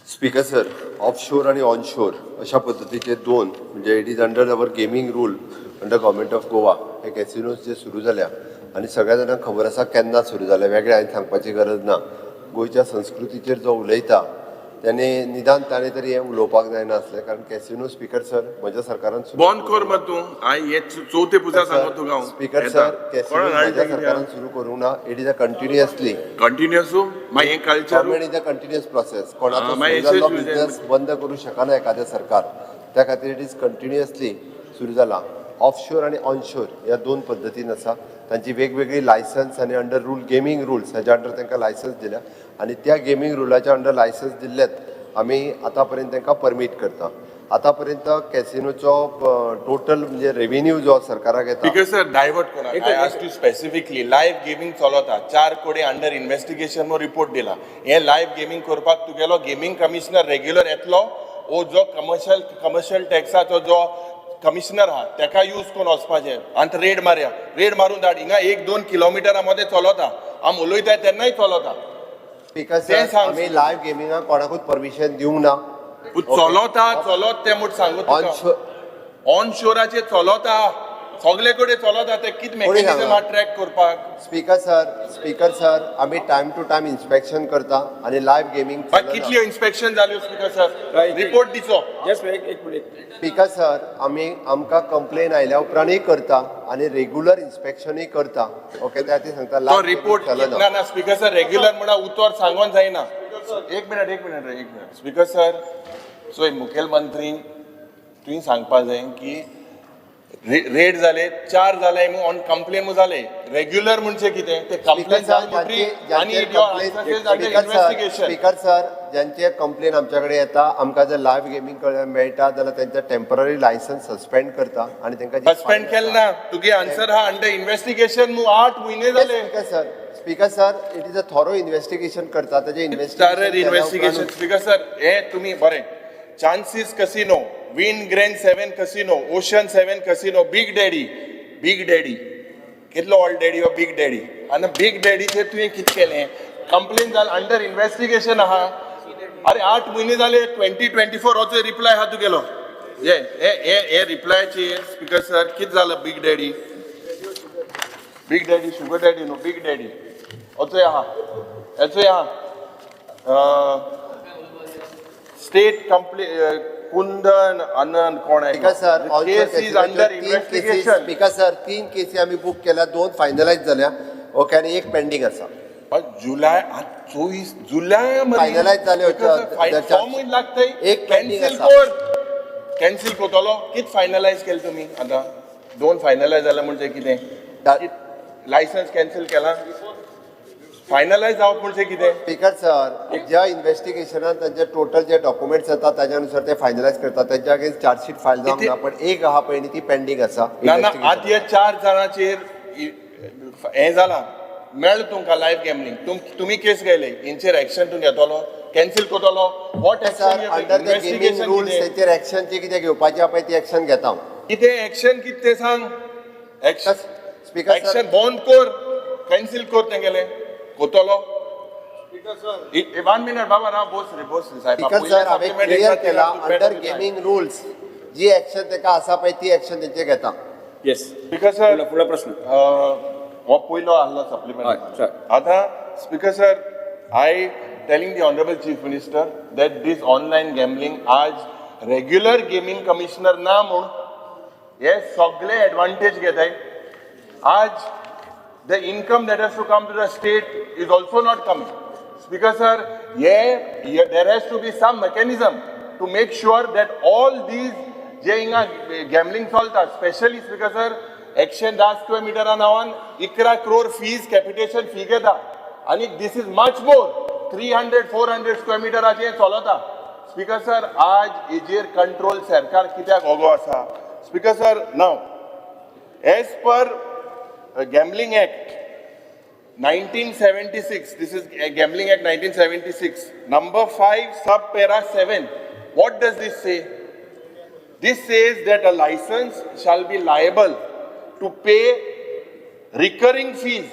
Speaker sir, offshore आणि ऑनशोर अशा पद्दतीचे दोन म्हणजे it is under our gaming rule under government of Goa हे कॅसिनोज जे सुरू जाल्या आणि सगळ्या जाणांक खबर आसा केन्ना सुरू जाल्या, वेगळे हांवें सांगपाची गरज ना. गोंयच्या संस्कृतीचेर जो उलयता त्याने निदान ताणें तरी हें उलोवपाक जायना आसलें, कारण कॅसिनो स्पीकर सर म्हज्या सरकारान बंद कर मत तूं. हे चवथे पुजा सांगतो तुका हांव. स्पीकर सर, कॅसिनो म्हज्या सरकारान सुरू करूंक ना. It is a continuously continuous मागीर हे culture government is a continuous process. कोणाचो मागीर सुरू जाल्लो यशस्वी बिझनेस बंद करूं शकना एखादें सरकार. त्या खातीर इट इज कंटिन्युअसली सुरू जाला. ऑफशोर आणि ऑनशोर ह्या दोन पद्दतीन आसा. तांची वेगवेगळी लायसन्स आनी अंडर रूल गेमिंग रुल्स हेच्या अंडर तांकां लायसन्स दिल्या आनी त्या गेमिंग रुलाच्या अंडर लायसन्स दिल्ल्यात आमी आतां पर्यंत तांकां परमीट करता. आतां पर्यंत कॅसिनोचो टोटल म्हणजे रेव्हेन्यू जो सरकाराक येता. स्पीकर सर, डायवर्ट करा. I ask you specifically, live gaming चलता 4 कोडे अंडर इन्व्हेस्टिगेशन म्हणून रिपोर्ट दिला. हे लायव्ह गेमिंग करपाक तुगेलो गेमिंग कमिशनर रेग्युलर येतलो ओ जो कमर्शियल टॅक्साचो जो कमिशनर आहा ताका यूज करून वचपाचें आनी रेड मारया. रेड मारून धाड. हिंगा 1-2 किलोमिटरा मदें चलता. आमी उलयताय तेन्नाय चलता. स्पीकर सर, आमी लायव्ह गेमिंगाक कोणाकूच परमिशन दिवंक ना. चलत ते म्हूण सांगू. ऑनशोराचेर चलता, सगळे कडेन चलता. ते कितें मेकॅनिझम आहा ट्रॅक करपाक? स्पीकर सर, आमी टायम टू टायम इन्स्पेक्शन करता आणि लायव्ह गेमिंग कितल्यो इन्स्पेक्शन जाल्यो स्पीकर सर? रिपोर्ट दिचो. एक मिनिट. स्पीकर सर, आमकां कंप्लेन आयल्या उपरांतय करता आणि रेग्युलर इन्स्पेक्शनय करता. ओके, त्या खातीर सांगता तो रिपोर्ट ना स्पीकर सर, रेग्युलर म्हणा उतर सांगोन जायना. एक मिनिट स्पीकर सर. सो मुखेलमंत्री तुवें सांगपा जाय की रेड जाले 4 जाले ऑन कंप्लेन जाले. रेग्युलर म्हणजे कितें ते कंप्लेन स्पीकर सर, ज्यांचे कंप्लेन आमच्याकडे येता आमकां जर लायव्ह गेमिंग मेळटा जाल्यार त्यांचे टेम्पररी लायसन्स सस्पेंड करता आणि तांकां सस्पेंड केलें ना. तुगे आन्सर हा अंडर इन्व्हेस्टिगेशन 8 महिने जाले. Speaker sir, it is a thorough investigation करता. त्याचे इन्व्हेस्टिगेशन स्पीकर सर, हे तुम्ही बरें. Chances casino, win grand 7 casino, ocean 7 casino, big daddy कितलो ऑल डॅडी हो बिग डॅडी. आनी बिग डॅडीचेर तुवें कितें केलें? कंप्लेन जाल अंडर इन्व्हेस्टिगेशन आहा. अरे 8 महिने जाले. 2024 होचो रिप्लाय आहा तुगेलो. हे रिप्लायचेर स्पीकर सर कितें जालें? बिग डॅडी शुगर डॅडी न्हू, बिग डॅडी होचोय आहा. हेचोय आहा. स्टेट कुंदन आनंद कोण आहे? स्पीकर सर, 3 केसी आम्ही बुक केल्या, 2 फायनलाइज झाल्या. ओके, आणि 1 पेंडिंग आसा. जुलै 24 जुलै फायनलाइज झाले फॉर्म लागतंय. 1 पेंडिंग आसा. कॅन्सल करतलो. कितें फायनलाइज केलें तुमी आतां? 2 फायनलाइज जाल्या म्हणजे कितें? लायसन्स कॅन्सल केला. फायनलाइज जावप म्हणजे कितें? स्पीकर सर, ज्या इन्व्हेस्टिगेशनात त्यांचे टोटल जे डॉक्युमेंट्स येतात त्याच्यानुसार ते फायनलाइज करतात. त्यांच्या अगेन्स्ट चार्जशीट फायल जावंक ना, पण 1 आहा पळय ती पेंडिंग आसा. आतां हे 4 जाणांचेर हे जाला मेळ्ळें तुमकां लायव्ह गॅमलिंग. तुमी केस घायले, हेंचेर एक्शन तूं घेतलो? कॅन्सील करतलो what sir under the gaming rules action तेचेर एक्शनची कितें घेवपाची आहा पळय ती एक्शन घेता हांव. कितें एक्शन कितें तें सांग एक्शन स्पीकर सर एक्शन बंद कर कॅन्सील कर तेंगेले कोतलो 1 मिनिट बाबा ना बोस रे साहेब स्पीकर सर हांवें क्लियर केला अंडर गेमिंग रुल्स जी एक्शन तेका आसा पळय ती एक्शन तेंचेर घेता. येस स्पीकर सर फुडलो प्रश्न हो पयलो आहलो हय, सप्लिमेंट सर. आतां speaker sir I telling the honourable chief minister that this online gambling as regular gaming commissioner ना म्हूण हे सगळे एडवांटेज घेताय as the income that has to come to the state is also not coming. Speaker sir there has to be some mechanism to make sure that all these जे हिंगा गॅमलिंग चलता स्पेशली स्पीकर सर 110 स्क्वेअर मिटरा नावान 11 crore फीज कॅपिटेशन फी घेता आणि दिस इज मच मोर 300-400 स्क्वेअर मिटराचें चलता. स्पीकर सर आज हेजेर कंट्रोल सरकार कित्याक ओगो आसा. Speaker sir now as per gambling act 1976 this is gambling act 1976 number 5 sub para 7 what does this say? This says that a license shall be liable to pay recurring fees,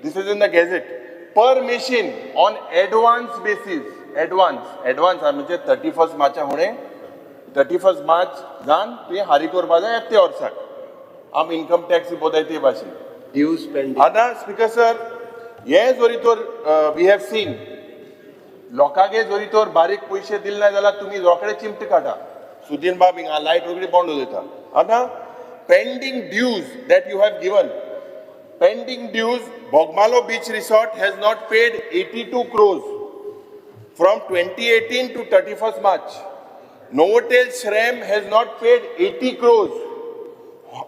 this is in the gazette, per machine on advance basis. advance म्हणजे 31st मार्च हुणे 31st मार्च जान तुवें हारी करपा जाय ते वर्साक आम इनकम टॅक्स बोदाय ते भाशेन ड्यूज पेंडिंग. आतां स्पीकर सर हे जोरी तर वी हॅव सीन लोकांगे जोरी तर बारीक पयशे दिले ना जाल्यार तुमी रोखडे चिमटे काडा सुदीन बाब हिंगा लायट रोखडी बंद उलयता. आतां pending dues that you have given pending dues Bogmalo beach resort has not paid 82 crores from 2018 to 31st March. Novotel Shrem has not paid 80 crores.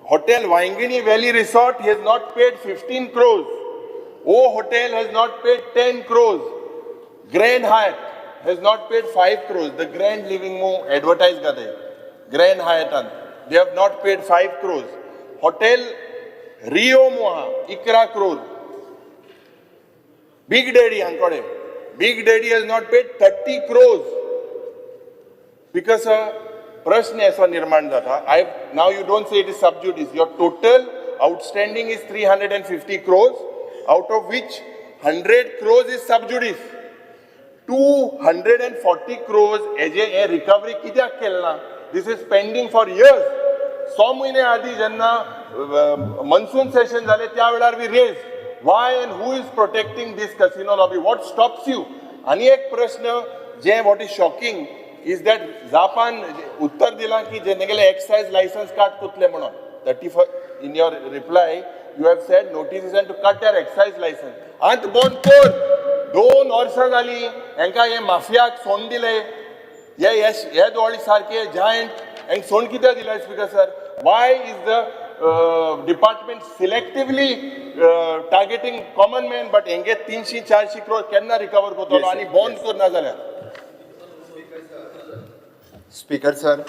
Hotel Waingini Valley Resort has not paid 15 crores. O Hotel has not paid 10 crores. Grand Hyatt has not paid 5 crores. The Grand Living Mo advertised gade. Grand Hyatt they have not paid 5 crores. Hotel Rio Moha 11 crores. Big Daddy ankode. Big Daddy has not paid 30 crores. Because प्रश्न ऐसा निर्माण जाता now you don't say it is sub judice. Your total outstanding is 350 crores, out of which 100 crores is sub judice. 240 crores as a recovery कित्याक केलना. This is pending for years. 6 महिने आधी जेन्ना monsoon session जाले त्या वेळार we raised. Why and who is protecting this casino lobby? What stops you? आणि एक प्रश्न जे what is shocking is that Japan उत्तर दिला की जेनेगेले एक्साइज लायसन्स काट कुतले म्हणून 31 in your reply you have said notices and to cut their excise license अंत बंद कर 2 वर्सां जाली हेंका हे माफियाक सोन दिले हे दोळी सारखे जायंट हेंक सोन कित्याक दिला speaker sir why is the department selectively targeting common man but हेंगे 300-400 crore केन्ना रिकवर करतलो आणि बंद करना जाल्यार. स्पीकर सर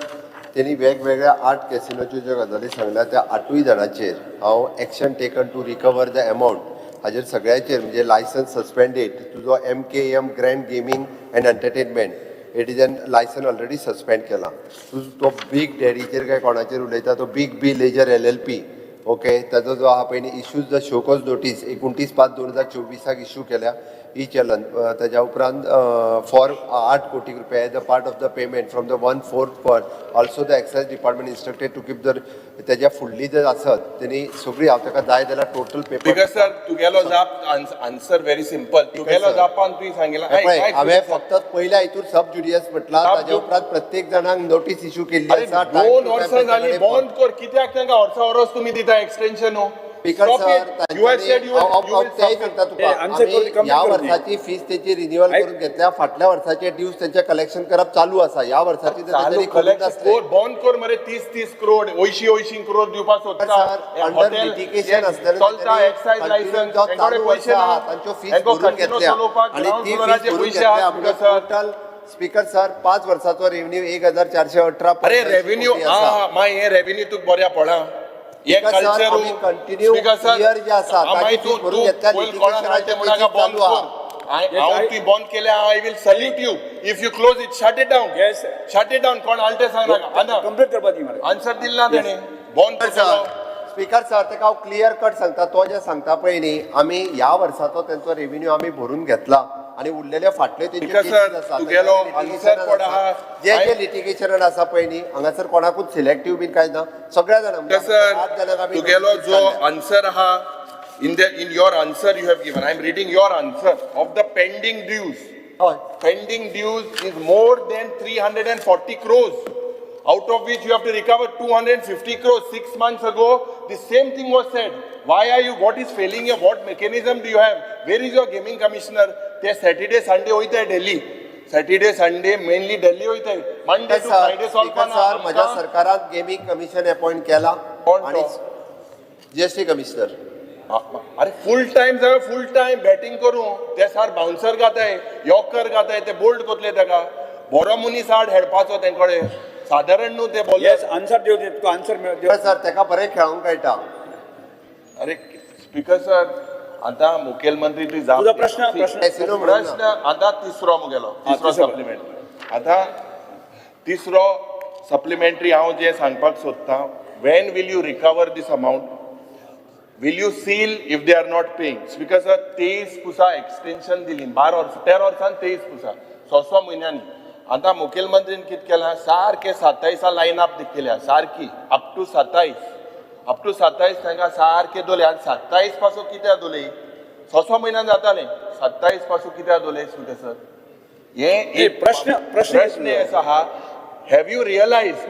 त्यांनी वेगवेगळ्या 8 कॅसिनोच्यो ज्यो गजाली सांगल्या त्या 8 जाणांचेर हांव action taken to recover the amount हाजेर सगळ्याचेर म्हणजे लायसन्स सस्पेंडेड तुजो MKM grand gaming and entertainment it is an licence already suspend केला. तो बीग डॅडीचेर काय कोणाचेर उलयता तो big B leisure LLP okay ताजो जो आहा पळय issues the show cause notice 29/5/2024 issue केल्या ही चलन ताज्या उपरांत फॉर 8 कोटी रुपया as a part of the payment from the 1/4 पर also the excise department instructed to keep the ताज्या फुडली जर आसत तेणी सगळी हांव ताका जाय जाल्यार टोटल पेपर. बिकॉज सर तुगेलो जाप आन्सर व्हेरी सिंपल तुगेलो जापान तुवें सांगिल्लें हांवें फक्त पयल्या हितूर सब जुडियस म्हटला ताज्या उपरांत प्रत्येक जाणांक नोटीस इश्यू केल्ली आसा. 2 वर्सां जाली बंद कर कित्याक तांकां वर्स तुमी दिता एक्सटेंशन स्पीकर सर तेय सांगता तुका ह्या वर्साची फीज तेची रिन्युअल करून घेतल्या फाटल्या वर्साचे ड्यूज तेंचे कलेक्शन करप चालू आसा ह्या वर्साची बंद कर मरे 30 crore 80 crore दिवपाक सोदता अंडर लिटिगेशन चलता एक्साइज लायसन्स तांचे पैसे ना तांच्यो फीज भरून घेतल्या आणि ती फीज भरून घेतल्या टोटल स्पीकर सर 5 वर्साचो रेव्हेन्यू 1418. अरे रेव्हेन्यू माय हे रेव्हेन्यू तुका बऱ्या पडा ये कल्चर कंटिन्यू इयर जे आसा ताची फीज भरून घेतल्या लिटिगेशनाचे पयशे चालू आहा. हांव ती बंद केल्या I will salute you if you close it shut it down Yes. Shut it down कोण आलते सांग नाका कंप्लीट करपा दी मरे. आन्सर दिल ना तेणे बंद केलो स्पीकर सर ताका हांव क्लियर कट सांगता तो जे सांगता पळय न्ही आमी ह्या वर्साचो तेंचो रेव्हेन्यू आमी भरून घेतला आणि उरलेले फाटले तेंचे Speaker cases sir, आसा. तुगेलो litigation answer कोण आसा. आहा? जे लिटिगेशन आसा पळय न्ही हांगासर कोणाकूच सिलेक्टिव्ह बीन कांय ना सगळ्या जाणांक पांच जाणांक सर आमी तुगेलो notice जो काडल्या. आन्सर आहा in your answer you have given I am reading your answer of the pending dues हय. pending dues is more than 340 crores out of which you have to recover 250 crores 6 months ago the same thing was said why are you what is failing here what mechanism do you have where is your gaming commissioner they Saturday Sunday होयते Delhi Saturday Sunday mainly Delhi होयते Monday to Friday speaker sir माझ्या सरकारात गेमिंग कमिशन अपॉइंट केला कोण आणि तो? जीएसटी कमिशनर अरे फुल टाइम बॅटिंग करू ते सार बाउन्सर गाताय यॉकर गाताय ते बोल्ड कोतले तेका बरो मनीस आड हेडपाचो तेंकडे साधारण न्हू ते बोल येस आन्सर देव दे तुका आन्सर मेळ सर ताका बरें खेळोंक कळटा अरे स्पीकर सर आता मुखेलमंत्री ती जाप तुझा प्रश्न प्रश्न आता तिसरो मुगेलो तिसरो तिसरो. सप्लिमेंटरी आता तिसरो सप्लिमेंटरी हांव जे सांगपाक सोदतां when will you recover these amount will you seal if they are not paying because 23 Pusa extension दिली 13 वर्सान 23 पुसा 6 म्हयन्यांनी आता मुखेलमंत्रीन कित केला सारखे 27 लाईन अप केल्या सारखी अप टू 27 तांकां सारखे दोले आनी 27 पासून कित्याक दोले 6 म्हयन्यान जाताले 27 पासून कित्याक दोले सुटे सर हे एक प्रश्न असा हा have you realized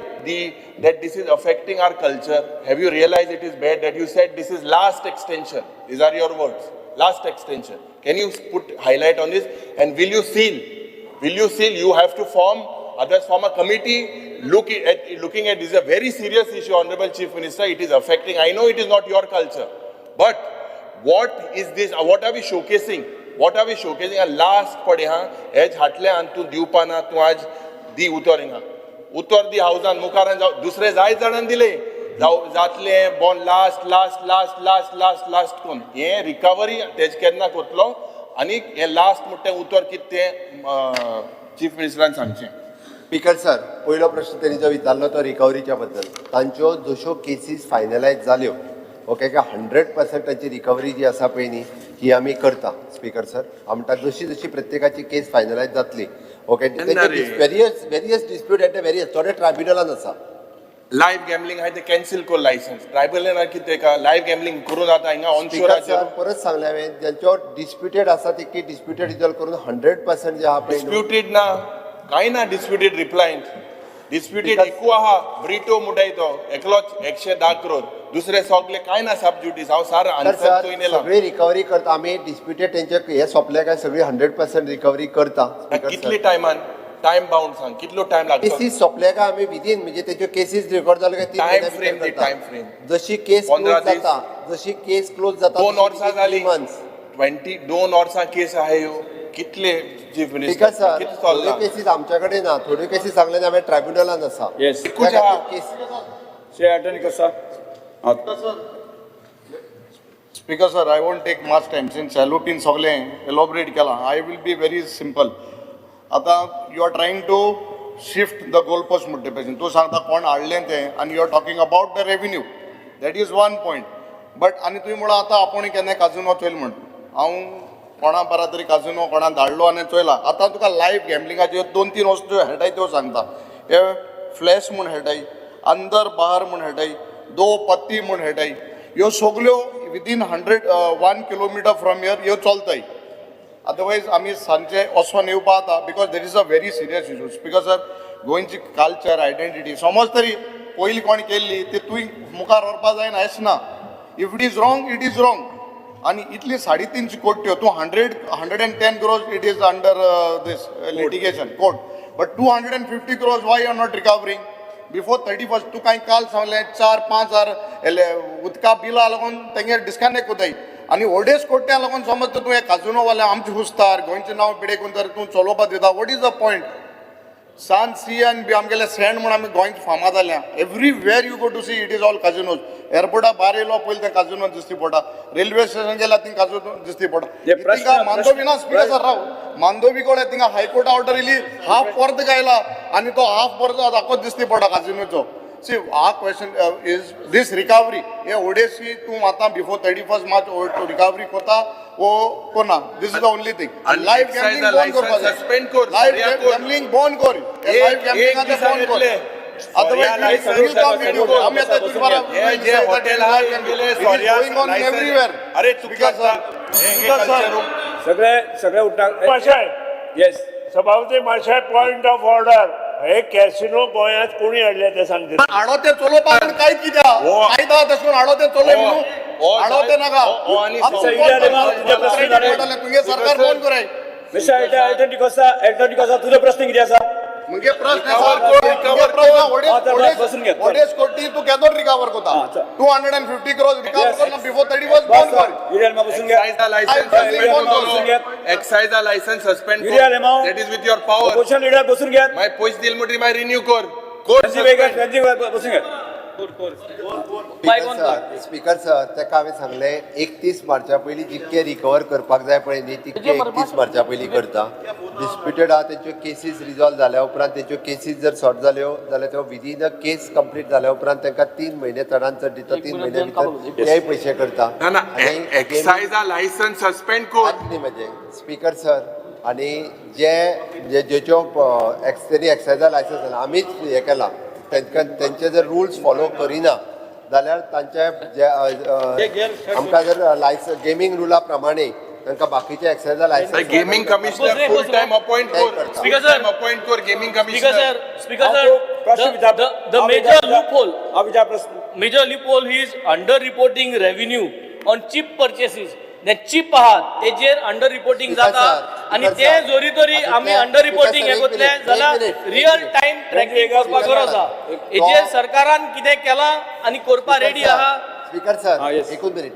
that this is affecting our culture have you realized it is bad that you said this is last extension these are your words last extension can you put highlight on this and will you seal you have to form a committee looking at this is a very serious issue honorable chief minister it is affecting I know it is not your culture but what is this what are we showcasing and last pade ha edge hatle and tu diupana tu आज दी उतर दी हावजान मुखारान दुसरे जाय जाणांन दिले जातले बॉन लास्ट कोण हे रिकवरी तेज केन्ना कोतलो आनी हे लास्ट म्हणटा उतर कितें चीफ मिनिस्टरान सांगचें स्पीकर सर पयलो प्रश्न तेणी जो विचारलो तो रिकवरीच्या बद्दल तांच्यो जश्यो केसीस फायनलायज जाल्यो ओके 100% तांची रिकवरी जी आसा पळय न्ही ही आमी करता स्पीकर सर हांव म्हणटा जशी प्रत्येकाची केस फायनलायज जातली okay various dispute at various थोडे ट्रायब्युनलान आसा लायव्ह गॅमलिंग आहाय ते कॅन्सील कोर लायसन्स ट्रायब्युनलान कितें का लायव्ह गॅमलिंग करून जाता हिंगा ऑनशोराचेर परत सांगलें हांवें ज्यांच्यो डिस्प्युटेड आसा ती डिस्प्युटेड रिजॉल्व करून 100% जे आहा पळय डिस्प्युटेड ना कांय ना डिस्प्युटेड रिप्लायंट डिस्प्युटेड एकू आहा ब्रिटो मुटाय तो एकलोच 110 करोड दुसरे सगळे कांय ना सब ड्युटीज हांव सार आन्सर चोयनेला सगळी रिकवरी करता आमी डिस्प्युटेड तेंचे हे सोंपले काय सगळी 100% रिकवरी करता कितले टायमान टाइम बाउंड सांग कितलो टाइम लागतो केसीस सोंपले काय आमी विदीन म्हणजे तेच्यो केसीस रेकॉर्ड जाल्यो काय टाइम फ्रेम जशी केस क्लोज जाता जशी केस क्लोज जाता 2 वर्सां जाली 22 वर्सां केस आहाय ह्यो कितले चीफ मिनिस्टर सर कितले थोड्यो चल्ला केसीस आमच्या कडेन ना थोड्यो केसीस सांगले हांवें ट्रायब्युनलान आसा येस से अटर्नी कसा Speaker sir, I won't take much time since Salutin Sogle elaborate kala. I will be very simple. आता you are trying to shift the goalpost मुद्दे पे तू सांगता कोण हाडलें तें and you are talking about the revenue. That is one point. But आनी तुवें म्हणून आतां आपूण केन्ना काजिनो चोयल म्हण हांव कोणा बरा तरी काजिनो कोणा धाडलो आनी चोयला आतां तुका लायव्ह गॅमलिंगाच्यो 2-3 वस्तू खेळटाय त्यो सांगता हे फ्लॅश म्हूण खेळटाय अंदर बाहर म्हूण खेळटाय दो पत्ती म्हूण खेळटाय ह्यो सगल्यो विदीन 1 किलोमिटर फ्रॉम हियर ह्यो चलताय अदरवायज आमी सांचे वचोन येवपा जाता बिकॉज देट is a very serious issue because sir गोंयची कल्चर आयडेंटिटी समज तरी पयलीं कोण केल्ली ती तुवें मुखार व्हरपा जायना हेच ना if it is wrong it is wrong आनी इतली 350 कोट्यो तूं 110 crores it is under these litigation court but 250 crores why you are not recovering before 31st तू कांय काल सांगलें 4-5 हजार उदका बिलां लागून तेंगे डिस्कनेक्ट कोताय आनी ओडेस कोट्ट्या लागून समज तूं हे काजिनो वाले आमचे हुस्तार गोंयचें नांव पिडेकून तर तूं चलोवपा दिता what is the point sun sea and बी आमगेले सँड म्हणून आमी गोंयांत फामाद जाल्या everywhere you go to see it is all casinos एअरपोर्टार भायर येयलो पयलीं थंय काजिनो दिसती पडटा रेल्वे स्टेशन गेल्यार थिंग काजिनो दिसती पडटा थिंगा मांदोवी ना स्पीकर सर राव मांदोवी कोळे थिंगा हायकोर्ट ऑर्डर येयली हाफ वर्द गायला आनी तो हाफ वर्द दाखोवत दिसती पडटा काजिनोचो see our question is this recovery ये ओडेसी तूं आतां बिफोर 31st मार्च रिकवरी कोता वो कोना this is the only thing live gambling बंद करपाक लाइव गॅमलिंग बंद कर लाइव गॅमलिंग आतां बंद कर otherwise we will come with you आमी आतां दुसरा जे हॉटेल हा गेले गोइंग ऑन एवरीवेयर अरे चुकीचं सगळे उठा येस सभापती मातशें पॉयंट ऑफ ऑर्डर हे कॅसिनो गोंयांत कोणी हाडले ते सांगते हाडो ते चलोवपाक कांयच कित्याक कायदा तशें करून हाडो ते चलय म्हणून हाडो ते नाका तुमगे सरकार बंद कराय मिस्टर एल्टोनिकोसा तुझो प्रश्न कितें आसा मुगे प्रश्न ओडेस कोटी तू केदो रिकवर कोता 250 crores रिकवर करना बिफोर 31st बंद कर युरिया बसून घ्या excise licence suspend Yuri Alemao that is with your power opposition leader बसून घ्या माय पयस दिल म्हणटी माय रिन्यू कर बसून घ्या स्पीकर सर ताका हांवें सांगलें 31 मार्चा पयलीं जितके रिकवर करपाक जाय पळय न्ही तितके 31 मार्चा पयलीं करता डिस्प्युटेड आहा तेच्यो केसीस रिजॉल्व जाल्या उपरांत तेच्यो केसीस जर सॉर्ट जाल्यो जाल्यार त्यो विदीन अ केस कंप्लीट जाल्या उपरांत तांकां 3 म्हयने चडांत चड दिता 3 म्हयने भितर तेय पयशे करता एक्साइजा लायसन्स सस्पेंड कर म्हणजे स्पीकर सर आणि जेच्यो त्यांनी एक्सायजा लायसन्स आमीच हे केला त्यांचे जर रुल्स फॉलो करिना जाल्यार तांचे जे आमकां जर लायसन्स गेमींग रुला प्रमाणे तांकां बाकीचे एक्सायजा licence gaming commissioner full time appoint कर स्पीकर सर अपॉइंट कर gaming commissioner speaker sir the major loophole is under reporting revenue on cheap purchases the cheap आहात तेजेर अंडर रिपोर्टिंग जाता आणि ते जोरी तोरी आम्ही अंडर रिपोर्टिंग हे कोतले जाल्यार रियल टाइम ट्रॅकिंग करपाक गरज आहा हेजेर सरकारान कितें केला आणि करपा रेडी आहा स्पीकर सर एकूच मिनिट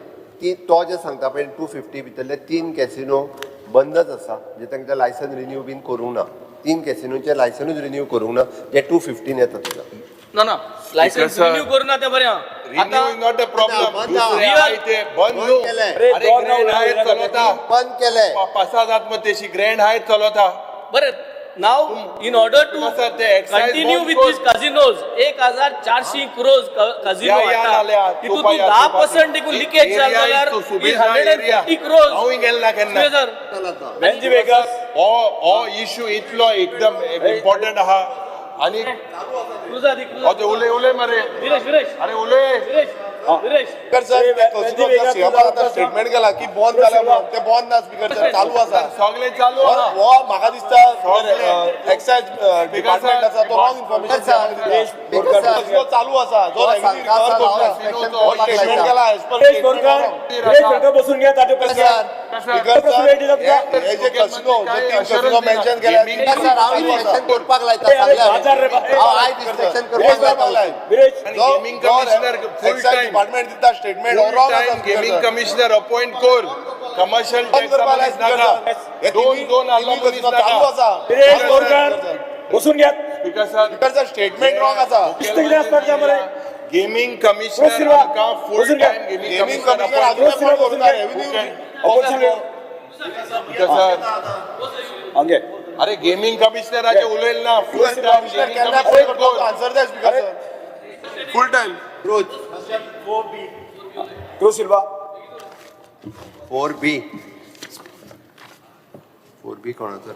तो जे सांगता पळय 250 भितरले 3 कॅसिनो बंदच आसा जे तांचे लायसन रिन्यू बीन करूंक ना 3 कॅसिनोचे लायसनूच रिन्यू करूंक ना जे 215 येता तुका ना लायसन्स रिन्यू करूना ते बरें renew is not a problem दुसरे आहे ते बंद केले ग्रँड हाय चलता बंद केले 5,000 जात तेशी ग्रँड हाय चलता बरें now in order to continue with this casinos 1400 crores casino आता तितून 10% देखून लिकेज जाल्यार 150 crores हांव गेल ना केन्ना सर बेंजी वेगस ओ इश्यू इतलो एकदम इम्पॉर्टंट आहा आणि उले उले मरे अरे उले स्पीकर सर स्टेटमेंट केला की बंद जाल्या म्हणून ते बंद ना स्पीकर सर चालू आसा सगळे चालू हो म्हाका दिसता एक्साइज डिपार्टमेंट आसा तो रॉंग इन्फॉर्मेशन चालू आसा जो स्टेटमेंट केला बसून घ्या स्पीकर सर हे जे कसिनो कसिनो मेन्शन केला सर हांव इन्स्पेक्शन करपाक लायता सांगल्यार हांव आयज इन्स्पेक्शन करपाक लायता gaming commissioner full time department दिता स्टेटमेंट रॉंग आसा गेमिंग कमिशनर अपॉइंट कर कमर्शियल टॅक्स नाका दोन आल्लो चालू आसा बसून घ्या स्पीकर सर स्टेटमेंट रॉंग आसा गेमिंग कमिशनर का फुल टाइम गेमिंग कमिशनर अरे गेमिंग कमिशनराचे उलयल ना full time gaming commissioner answer द्या speaker sir full time Cruz सिल्वा 4B कोणाचं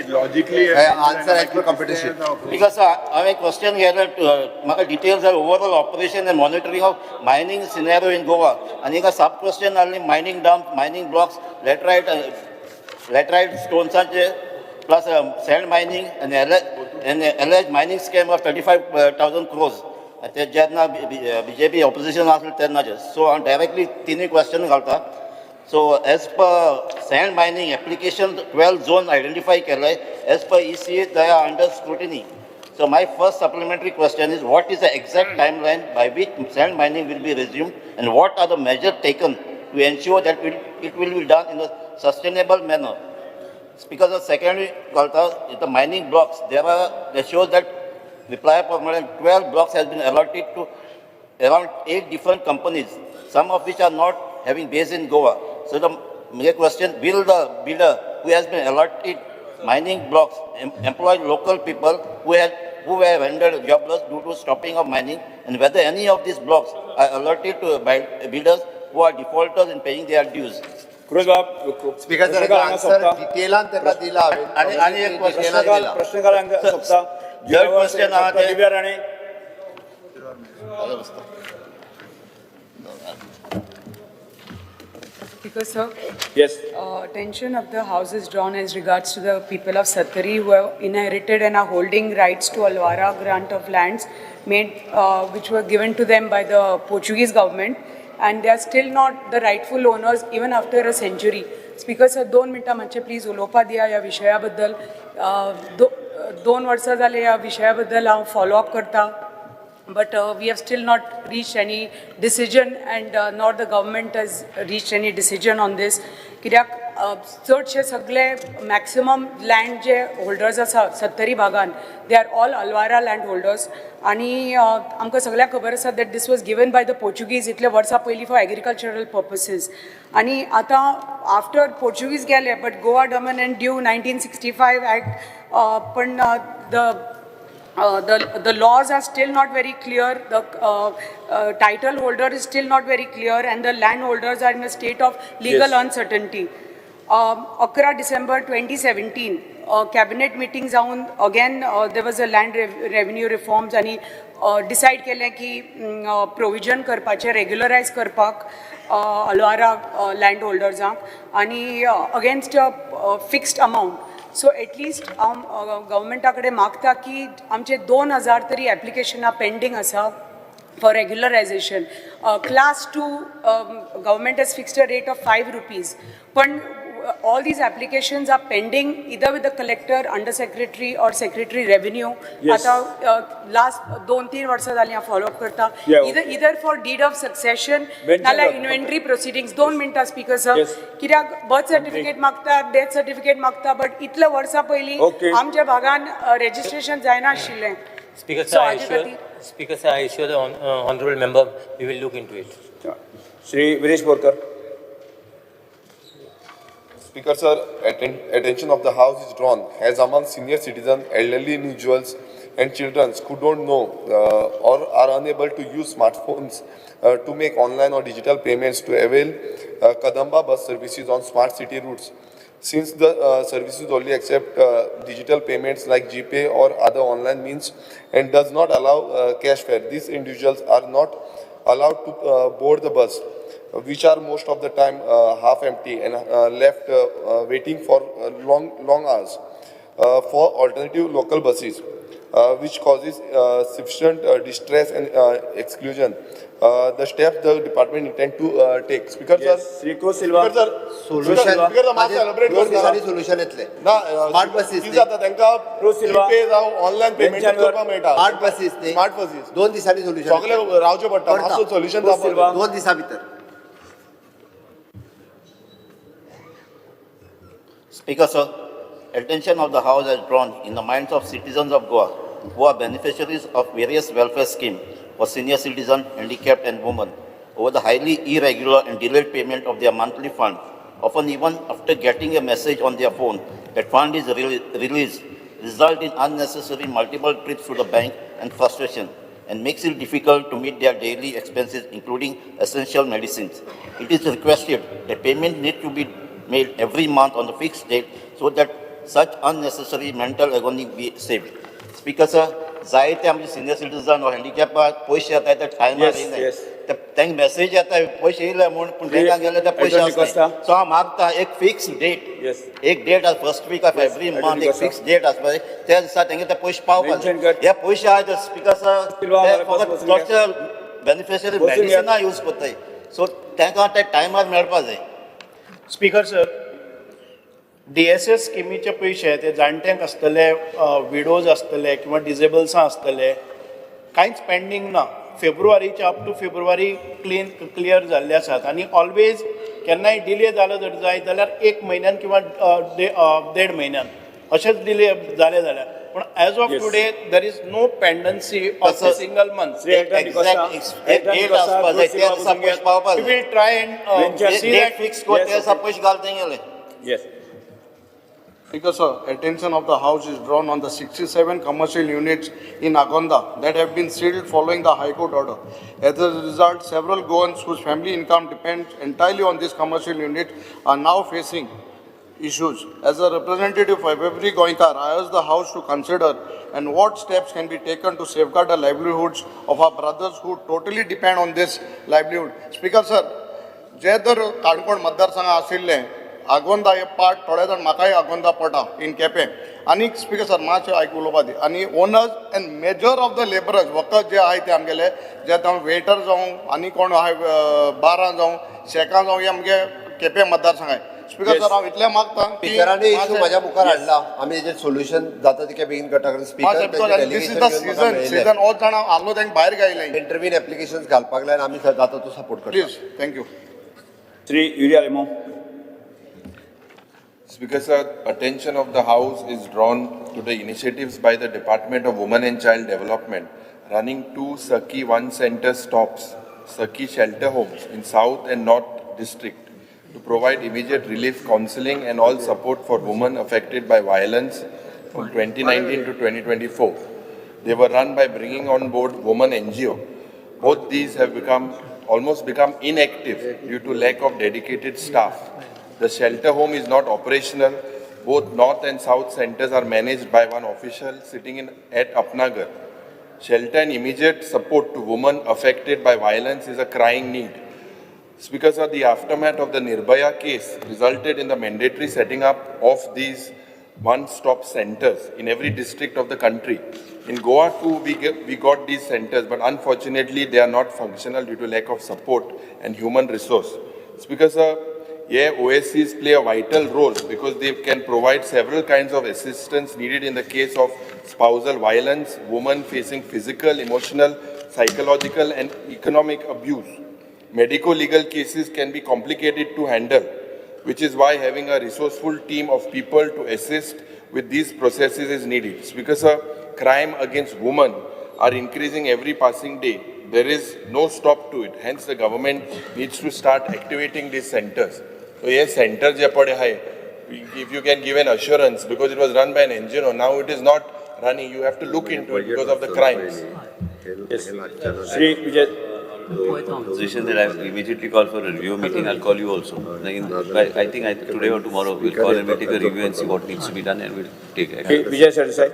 logically answer as per competition Because I have a question here that म्हाका details are overall operation and monitoring of mining scenario in Goa. And एक sub question only mining dumps, mining blocks, laterite stones plus sand mining and alleged mining scam of 35,000 crores. ते जेन्ना BJP opposition आसले तेन्नाचे. So हांव directly तीनय question घालता. So as per sand mining application 12 zone identify केले as per ECA they are under scrutiny. So my first supplementary question is what is the exact timeline by which sand mining will be resumed and what are the measures taken to ensure that it will be done in a sustainable manner? Speaker, secondly, the mining blocks, there shows that reply for more than 12 blocks has been allotted to around 8 different companies, some of which are not having base in Goa. So the main question, will the bidder who has been allotted mining blocks employ local people who were rendered jobless due to stopping of mining, and whether any of these blocks are allotted to bidders who are defaulters in paying their dues? Speaker, sir, answer detailan ताका दिला हांवें. आणि एक detailan दिला. प्रश्नकारांक सोंपता. Third question आहा ते- दिव्या Rane. Because, sir, Yes. attention of the House is drawn as regards to the people of Satari who have inherited and are holding rights to Alwara grant of lands made, which were given to them by the Portuguese government, and they are still not the rightful owners even after a century. Speaker, sir, 2 मिनटां मातशें प्लीज उलोवपा दिया ह्या विशया बद्दल. 2 वर्सां जाले ह्या विशया बद्दल हांव फॉलो अप करता. But we have still not reached any decision, and nor the government has reached any decision on this. कित्याक चडशे सगळे maximum land जे holders आसा सत्तरी भागान, they are all Alwara land holders. आणि आमकां सगळ्यांक खबर आसा that this was given by the Portuguese इतले वर्सां पयलीं for agricultural purposes. आणि आतां after Portuguese गेले, but Goa Dominant Due 1965 Act, पण the laws are still not very clear, the title holder is still not very clear, and the landholders are in a state of legal uncertainty. 11 December 2017, cabinet meeting जाऊन again there was a land revenue reforms आणि decide केलें की provision करपाचें regularize करपाक Alwara landholdersank आणि against a fixed amount. So at least government कडेन मागता की आमचे 2000 तरी application pending आसा for regularization. Class 2, government has fixed a rate of 5 rupees. But all these applications are pending either with the collector, under secretary or secretary revenue. Yes. आता last 2-3 वर्सां जालीं हांव follow up करता. Yeah. Either for deed of succession, Mention नाल्यार करता. inventory proceedings. 2 मिनटां speaker sir. Yes. कित्याक birth certificate मागता, death certificate मागता, but इतले वर्सां पयलीं Okay. आमच्या भागान registration जायना आशिल्लें. Speaker, So, sir, Adipati. Speaker, sir, I assure the honorable member, we will look into it. Shri Vinesh Borkar. Speaker, sir, attention of the House is drawn as among senior citizens, elderly individuals and children who don't know or are unable to use smartphones to make online or digital payments to avail Kadamba bus services on smart city routes. Since the services only accept digital payments like GPay or other online means and does not allow cash fare, these individuals are not allowed to board the bus, which are most of the time half empty and left waiting for long hours for alternative local buses, which causes sufficient distress and exclusion. The steps the department intend to take. Speaker, sir. Rico Silva. Speaker, sir. Solution. Speaker, sir, मात्र elaborate दोन करता. दिसांनी solution येतले. ना Smart buses कितें जाता तांकां Silva. GPay जावं ऑनलायन पेमेंट करपाक मेळटा. Smart buses न्ही. Smart buses. 2 दिसांनी solution. सगळे रावचे पडटा. मातसो solution जावपाक. 2 दिसां भितर. Speaker, sir, attention of the House has drawn in the minds of citizens of Goa who are beneficiaries of various welfare schemes for senior citizens, handicapped and women over the highly irregular and delayed payment of their monthly fund, often even after getting a message on their phone that fund is released, result in unnecessary multiple trips to the bank and frustration, and makes it difficult to meet their daily expenses, including essential medicines. It is requested that payment need to be made every month on a fixed date so that such unnecessary mental agony be saved. Speaker, sir, जायते आमचे सिनियर सिटीजन और हँडिकॅपाक पयशे येता ते टायमार येयनाय. तांकां मेसेज येता पयशे येयले म्हूण पूण बँकान गेले ते पयशे आसनाय. सो हांव मागता एक फिक्स डेट, एक डेट आसा first week of every month, एक फिक्स डेट आसपाक त्या दिसा तांगे ते पयशे पावपाक जाय. हे पयशे आहा ते स्पीकर सर ते फकत चडशे बेनिफिशियरी मेडिसिना यूज करताय. सो तांकां ते टायमार मेळपाक जाय. स्पीकर सर, DSS स्किमीचे पयशे ते जाणट्यांक आसतले, विडोज आसतले किंवा डिजेबल्सां आसतले, कांयच पेंडींग ना. फेब्रुवारीचे अप टू फेब्रुवारी क्लियर जाल्ले आसात आनी ऑलवेज केन्नाय डिले जालो जर जायत जाल्यार 1 म्हयन्यान किंवा 1.5 म्हयन्यान अशेंच डिले जाले जाल्यार पण as of today there is no pendency of a single month we will try and see that fix को ते सब पयशे घालता गेले. Yes. Because attention of the House is drawn on the 67 commercial units in Agonda that have been sealed following the High Court order. As a result, several Goans whose family income depends entirely on this commercial unit are now facing issues. As a representative of every Goinkar, I urge the House to consider and what steps can be taken to safeguard the livelihoods of our brothers who totally depend on this livelihood. Speaker sir, जे तर काणकोण मतदारसंघ आशिल्ले आगोंदा हे पार्ट थोडे जाण म्हाकाय आगोंदा पडटा इन केपें आनी स्पीकर सर मातशें आयक उलोवपा दी आनी owners end measure of the labourers workers जे आहाय ते आमगेले जे आतां वेटर जावं आनी कोण आहाय बारां जावं शेकां जावं हे आमगे केपें मतदारसंघ आहाय. स्पीकर सर हांव इतलें मागतां की स्पिकरांनी इश्यू म्हाज्या मुखार हाडला आमी हेजेर सोल्युशन जाता तितकें बेगीन करता कारण speaker this is the season हो जाण आलो तांकां भायर गायले इंटरव्यून एप्लिकेशन्स घालपाक लायन आमी जाता तो सपोर्ट करता. Please thank you. Shri Yuri Alemao. Speaker sir, attention of the House is drawn to the initiatives by the Department of Women and Child Development running 2 Sakhi One Center stops, Sakhi shelter homes in South and North District to provide immediate relief, counseling and all support for women affected by violence from 2019 to 2024. They were run by bringing on board Women NGO. Both these have almost become inactive due to lack of dedicated staff. The shelter home is not operational. Both North and South centers are managed by one official sitting at Apnagar. Shelter and immediate support to women affected by violence is a crying need. Speaker sir, the aftermath of the Nirbhaya case resulted in the mandatory setting up of these one-stop centers in every district of the country. In Goa too, we got these centers, but unfortunately they are not functional due to lack of support and human resource. Speaker sir, OSCs play a vital role because they can provide several kinds of assistance needed in the case of spousal violence, women facing physical, emotional, psychological and economic abuse. Medico-legal cases can be complicated to handle, which is why having a resourceful team of people to assist with these processes is needed. Because crime against women are increasing every passing day. There is no stop to it. Hence, the government needs to start activating these centers. So, yes, center je pade hai. If you can give an assurance, because it was run by an NGO, now it is not running. You have to look into it because of the crimes. Yes. Shri Vijay. Position that I will immediately call for a review meeting. I'll call you also. I think today or tomorrow we'll call and we'll take a review and see what needs to be done and we'll take action. Vijay Sardesai.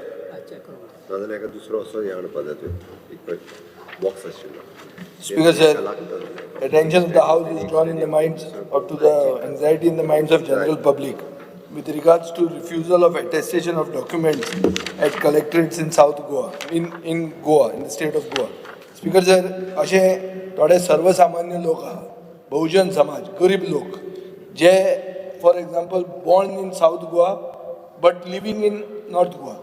Speaker sir, attention of the House is drawn in the minds to the anxiety in the minds of general public with regards to refusal of attestation of documents at collectorates in South Goa, in Goa, in the state of Goa. Speaker sir, अशे थोडे सर्वसामान्य लोक आहा, बहुजन समाज, गरीब लोक, जे for example born in South Goa but living in North Goa.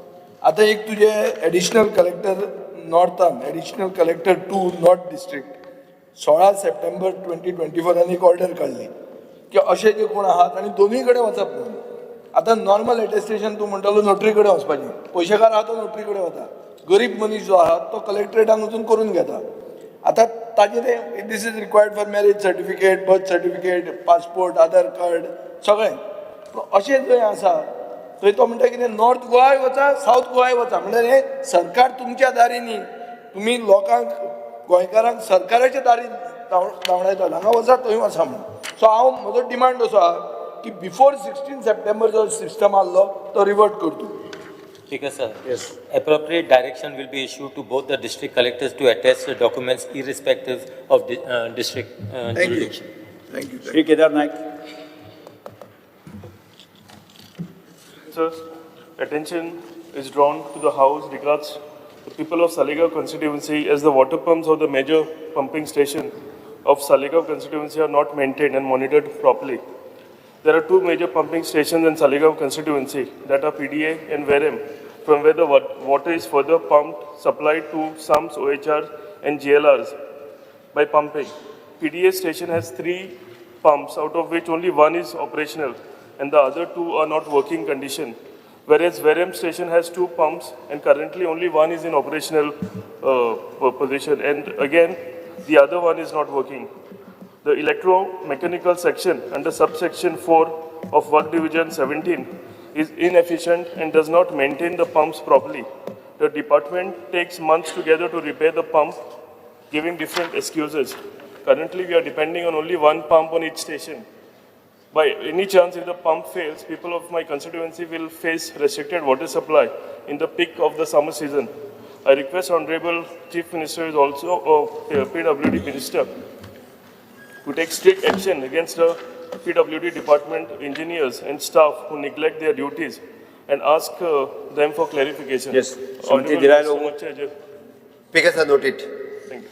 आता एक तुझे एडिशनल कलेक्टर नॉर्थान, additional collector 2 north district 16 September 2024 एक ऑर्डर काढली की अशे जे कोण आहात आणि दोन्ही कडे वचप ना. आता नॉर्मल एटेस्टेशन तू म्हणटालो नोटरी कडे वचपाचें, पयशेकार आहा तो नोटरी कडे वता, गरीब मनीस जो आहा तो कलेक्टरेटान वचून करून घेता. आता ताजे ते this is required for marriage certificate, birth certificate, passport, Aadhaar card सगळें. अशें जंय आसा थंय तो म्हणटा कितें नॉर्थ गोवाय वचा, सावथ गोवाय वचा. म्हणजे हे सरकार तुमच्या दारीनी, तुम्ही लोकांक गोंयकारांक सरकाराच्या दारीन धांवडायता, हांगा वचा थंय वचा म्हणून. सो हांव म्हजो डिमांड असो आहा की बिफोर 16 सप्टेंबर जो सिस्टम आहलो तो रिवर्ट करतलो. Speaker sir, yes. Appropriate direction will be issued to both the district collectors to attest the documents irrespective of district jurisdiction. Thank you. Shri Kedar Naik. Sir, attention is drawn to the House regards the people of Saligaon constituency as the water pumps of the major pumping station of Saligaon constituency are not maintained and monitored properly. There are 2 major pumping stations in Saligaon constituency that are PDA and Verem, from where the water is further pumped, supplied to SUMS, OHR and GLRs by pumping. PDA station has 3 pumps, out of which only one is operational and the other two are not working condition. Whereas Verem station has 2 pumps and currently only one is in operational position, and again the other one is not working. The electromechanical section under subsection 4 of work division 17 is inefficient and does not maintain the pumps properly. The department takes months together to repair the pump, giving different excuses. Currently we are depending on only one pump on each station. By any chance, if the pump fails, people of my constituency will face restricted water supply in the peak of the summer season. I request Honorable Chief Minister is also PWD Minister to take strict action against the PWD department engineers and staff who neglect their duties and ask them for clarification. Yes. Honorable Mr. Muchajia. Speakers are noted. Thank you.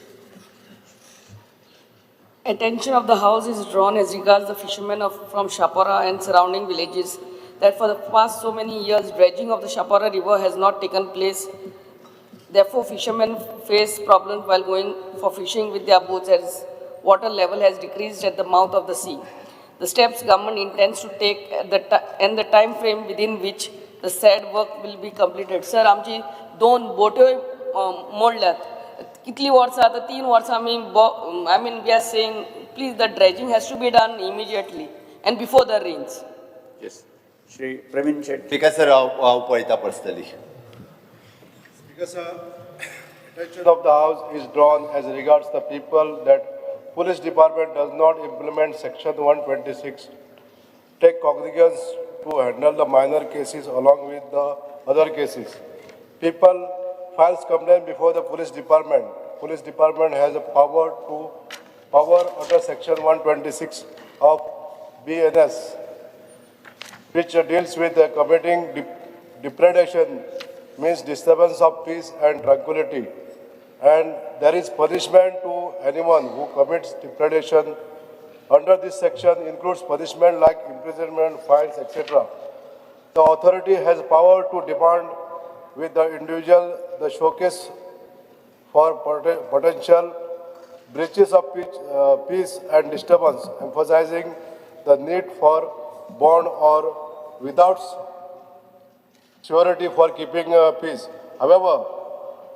Attention of the House is drawn as regards the fishermen from Shapara and surrounding villages that for the past so many years dredging of the Shapara river has not taken place. Therefore, fishermen face problems while going for fishing with their boats as water level has decreased at the mouth of the sea. The steps government intends to take and the time frame within which the said work will be completed. Sir, आमची 2 बोटे मोडल्यात. कितली वर्सां आता 3 वर्सां we are saying please the dredging has to be done immediately and before the rains. Yes. Shri Praveen Shetty. Speaker sir, हांव पळयता personally. Speaker sir, attention of the House is drawn as regards the people that Police Department does not implement Section 126, take cognizance to handle the minor cases along with the other cases. People files complaint before the Police Department. Police Department has a power under Section 126 of BNS, which deals with committing depredation, means disturbance of peace and tranquility. And there is punishment to anyone who commits depredation. Under this section includes punishment like imprisonment, fines, etc. The authority has power to demand with the individual the showcase for potential breaches of peace and disturbance, emphasizing the need for bond or without surety for keeping peace. However,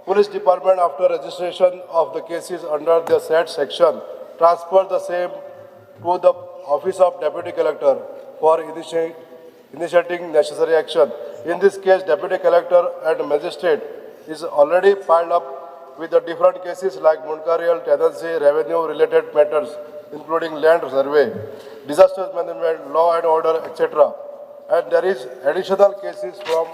Police Department, after registration of the cases under the said section, transfer the same to the Office of Deputy Collector for initiating necessary action. In this case, Deputy Collector and Magistrate is already piled up with the different cases like Munkarial, tenancy, revenue-related matters, including land survey, disaster management, law and order, etc. And there is additional cases from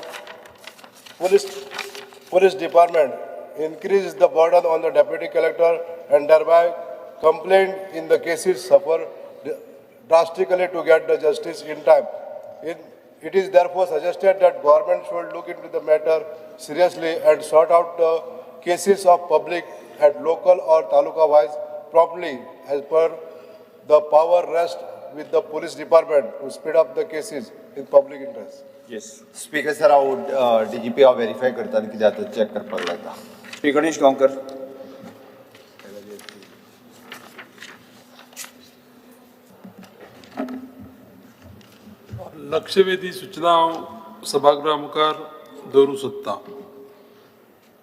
Police Department, increases the burden on the Deputy Collector and thereby complaint in the cases suffer drastically to get the justice in time. It is therefore suggested that government should look into the matter seriously and sort out the cases of public at local or taluka wise promptly as per the power rest with the Police Department to speed up the cases in public interest. Yes. Speaker sir, हांव DGP हांव व्हेरीफाय करता आनी कितें जाता चेक करपाक लागता. Shri Ganesh Gaonkar. लक्षवेधी सूचना हांव सभागृहा मुखार दवरूंक सोदतां.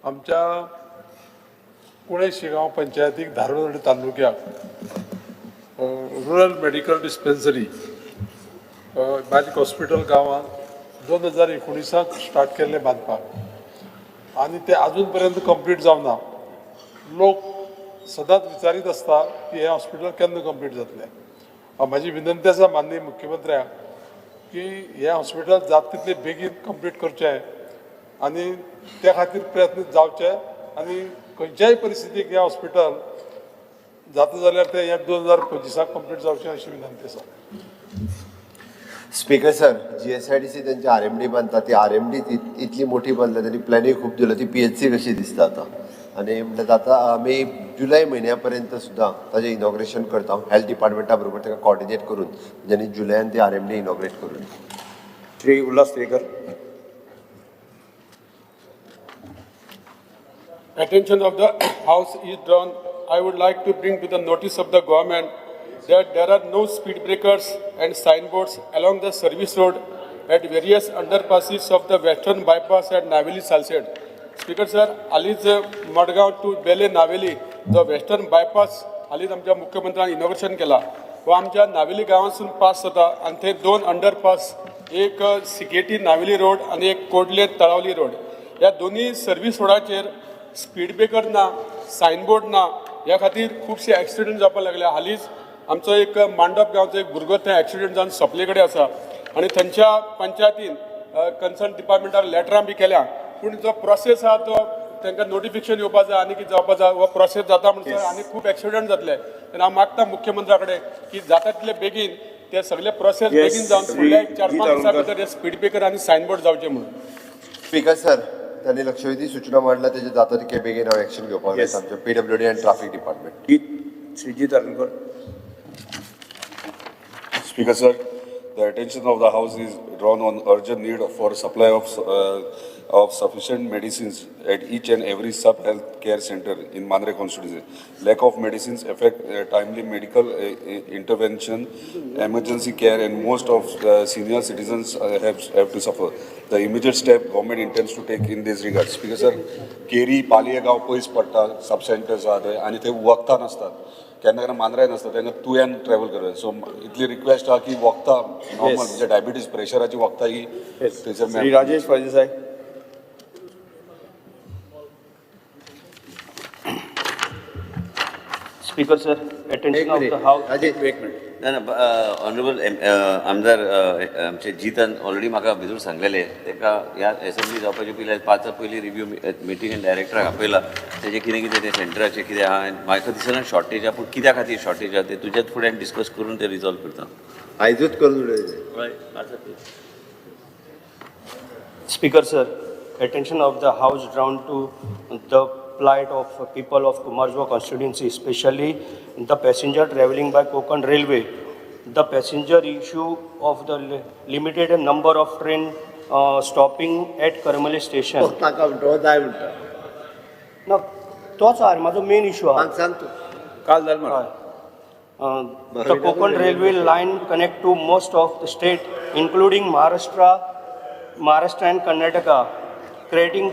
आमच्या कुणे शिगांव पंचायतीक धारवाड तालुक्याक rural medical dispensary magic hospital गांवांत 2019 स्टार्ट केल्लें बांदपाक आनी ते अजून पर्यंत कंप्लीट जावना. लोक सदांच विचारीत आसता की हें हॉस्पिटल केन्ना कंप्लीट जातलें. म्हाजी विनंती आसा माननीय मुख्यमंत्र्याक की हें हॉस्पिटल जाता तितले बेगीन कंप्लीट करचें आनी त्या खातीर प्रयत्न जावचे आनी खंयच्याय परिस्थितीक हें हॉस्पिटल जाता जाल्यार तें ह्या 2025 कंप्लीट जावचें अशी विनंती आसा. स्पीकर सर, GSIDC त्यांची RMD बांधता ती RMD इतली मोठी बांधल्या त्यांनी प्लॅनिंग खूप दिलं. ती PHC कशी दिसता आता आणि म्हणतात आता आम्ही जुलै महिन्यापर्यंत सुद्धा ताजें इनॉग्रेशन करता हेल्थ डिपार्टमेंटा बरोबर ताका कॉर्डिनेट करून ज्यांनी जुलयान ती RMD इनॉग्रेट करून. Shri Ullas Tekar. Attention of the House is drawn. I would like to bring to the notice of the government that there are no speed breakers and signboards along the service road at various underpasses of the western bypass at Naveli Salsed. Speaker sir, हालींच मडगांव टू बेले नावेली जो वेस्टर्न बायपास हालींच आमच्या मुख्यमंत्र्यान इनॉग्रेशन केला. हो आमच्या नावेली गांवांसून पास जाता आनी थंय 2 अंडरपास, एक सिकेटी नावेली रोड आनी एक कोडले तळावली रोड. ह्या दोन्ही सर्वीस रोडाचेर स्पीड ब्रेकर ना, सायनबोर्ड ना, ह्या खातीर खुबशे एक्सिडेंट जावपाक लागले. हालींच आमचो एक मांडप गांवचो एक भुरगो थंय एक्सिडेंट जावन सपले कडेन आसा आनी थंयच्या पंचायतीन कन्सर्न डिपार्टमेंटाक लेटरां बी केल्या. पूण जो प्रोसेस आहा तो तांकां नोटिफिकेशन येवपा जाय आनी कितें जावपा जाय हो प्रोसेस जाता म्हणटा आनी खूब एक्सिडेंट जातले. तेन्ना हांव मागता मुख्यमंत्र्या कडेन की जाता तितले बेगीन ते सगळे प्रोसेस बेगीन जावन फुडल्या 4-5 दिसां भितर हे स्पीड ब्रेकर आनी सायनबोर्ड जावचे म्हणून. स्पीकर सर, त्यांनी लक्षवेधी सूचना मांडल्या त्याचे जाता तितके बेगीन हांव एक्शन घेवपाक जाय आमच्या PWD and traffic department. Shreejit Arankar. Speaker sir, the attention of the House is drawn on urgent need for supply of sufficient medicines at each and every sub-health care center in Mandre constituency. Lack of medicines affect timely medical intervention, emergency care, and most of senior citizens have to suffer. The immediate step government intends to take in this regard. Speaker sir, Keri Palyegaon पयस पडटा, सब सेंटर्स आहा थंय आनी थंय वखदां नासतात. केन्ना केन्ना मांद्राय नासता तेन्ना तुवें ट्रॅव्हल करता. सो इतली रिक्वेस्ट आहा की वखदां नॉर्मल म्हणजे डायबिटीज प्रेशराची वखदां ही थंयसर Shri Rajesh Phaldesai. Speaker sir, attention of the House. Honorable आमदार आमचे जितान ऑलरेडी म्हाका भितर सांगलेले तेका ह्या असेंब्ली जावपाचे पयलीं 5 पयलीं रिव्यू मिटींग डायरेक्टराक आपयला तेजे कितें कितें ते सेंटराचे कितें आहा आनी म्हाका दिसना शॉर्टेज आहा पूण कित्या खातीर शॉर्टेज आहा ते तुज्याच फुड्यान डिस्कस करून ते रिजॉल्व करता. आयजूच करून उडयले. Speaker sir, attention of the House drawn to the plight of people of Kumarjwa constituency, especially the passenger travelling by Konkan Railway. The passenger issue of the limited number of train stopping at Karmali station. No, तोच आहे माझा मेन इशू आहे. काल झालं. The Konkan Railway line connect to most of the state, including Maharashtra and Karnataka, catering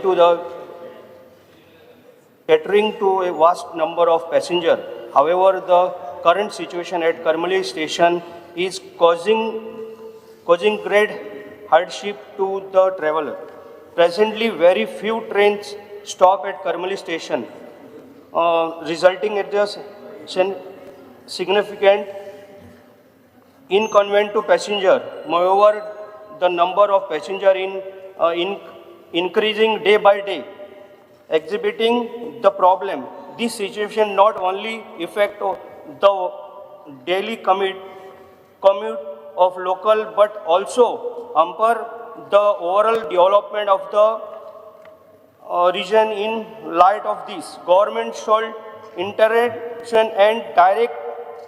to a vast number of passengers. However, the current situation at Karmali station is causing great hardship to the traveler. Presently, very few trains stop at Karmali station, resulting in the significant inconvenience to passenger. Moreover, the number of passengers increasing day by day, exhibiting the problem. This situation not only affect the daily commute of local but also hamper the overall development of the region. In light of this, government should interaction and direct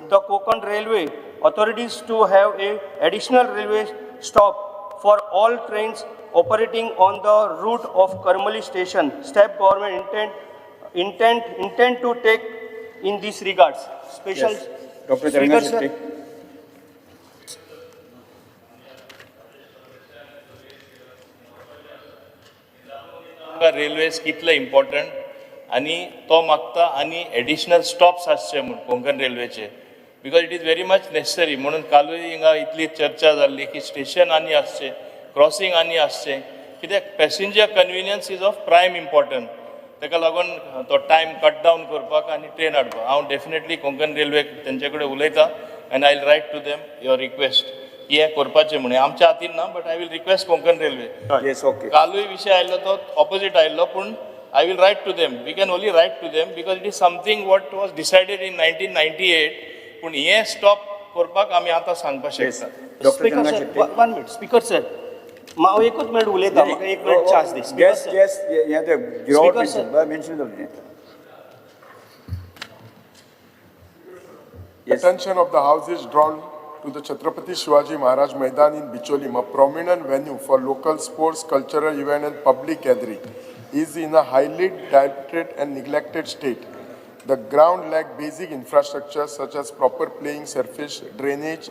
the Konkan Railway authorities to have a additional railway stop for all trains operating on the route of Karmali station. Step government intend to take in these regards. Special Dr. Speaker sir. Railways कितले इम्पॉर्टंट आनी तो मागता आनी एडिशनल स्टॉप्स आसचे म्हूण कोंकण रेल्वेचे because it is very much necessary. म्हणून कालूय हिंगा इतली चर्चा जाल्ली की स्टेशन आनी आसचे, क्रॉसींग आनी आसचे, कित्याक passenger convenience is of prime important. ताका लागून तो टायम कट डावन करपाक आनी ट्रेन हाडपाक हांव डेफिनेटली कोंकण रेल्वे तेंचे कडेन उलयतां and I will write to them your request की हें करपाचें म्हणून. आमच्या हातीन ना but I will request Konkan railway. कालूय विशय आयिल्लो तो ऑपोजीट आयिल्लो पूण I will write to them. We can only write to them because it is something what was decided in 1998. पण हे स्टॉप करपाक आमी आतां सांगपाक शकता. Speaker sir, 1 minute. Speaker sir, हांव एकूच मिनिट उलयतां, म्हाका 1 minute chance the. Speaker sir. Attention of the House is drawn to the Chhatrapati Shivaji Maharaj Maidan in Bicholim, a prominent venue for local sports, cultural event and public gathering, is in a highly dilapidated and neglected state. The ground lacked basic infrastructure such as proper playing surface, drainage,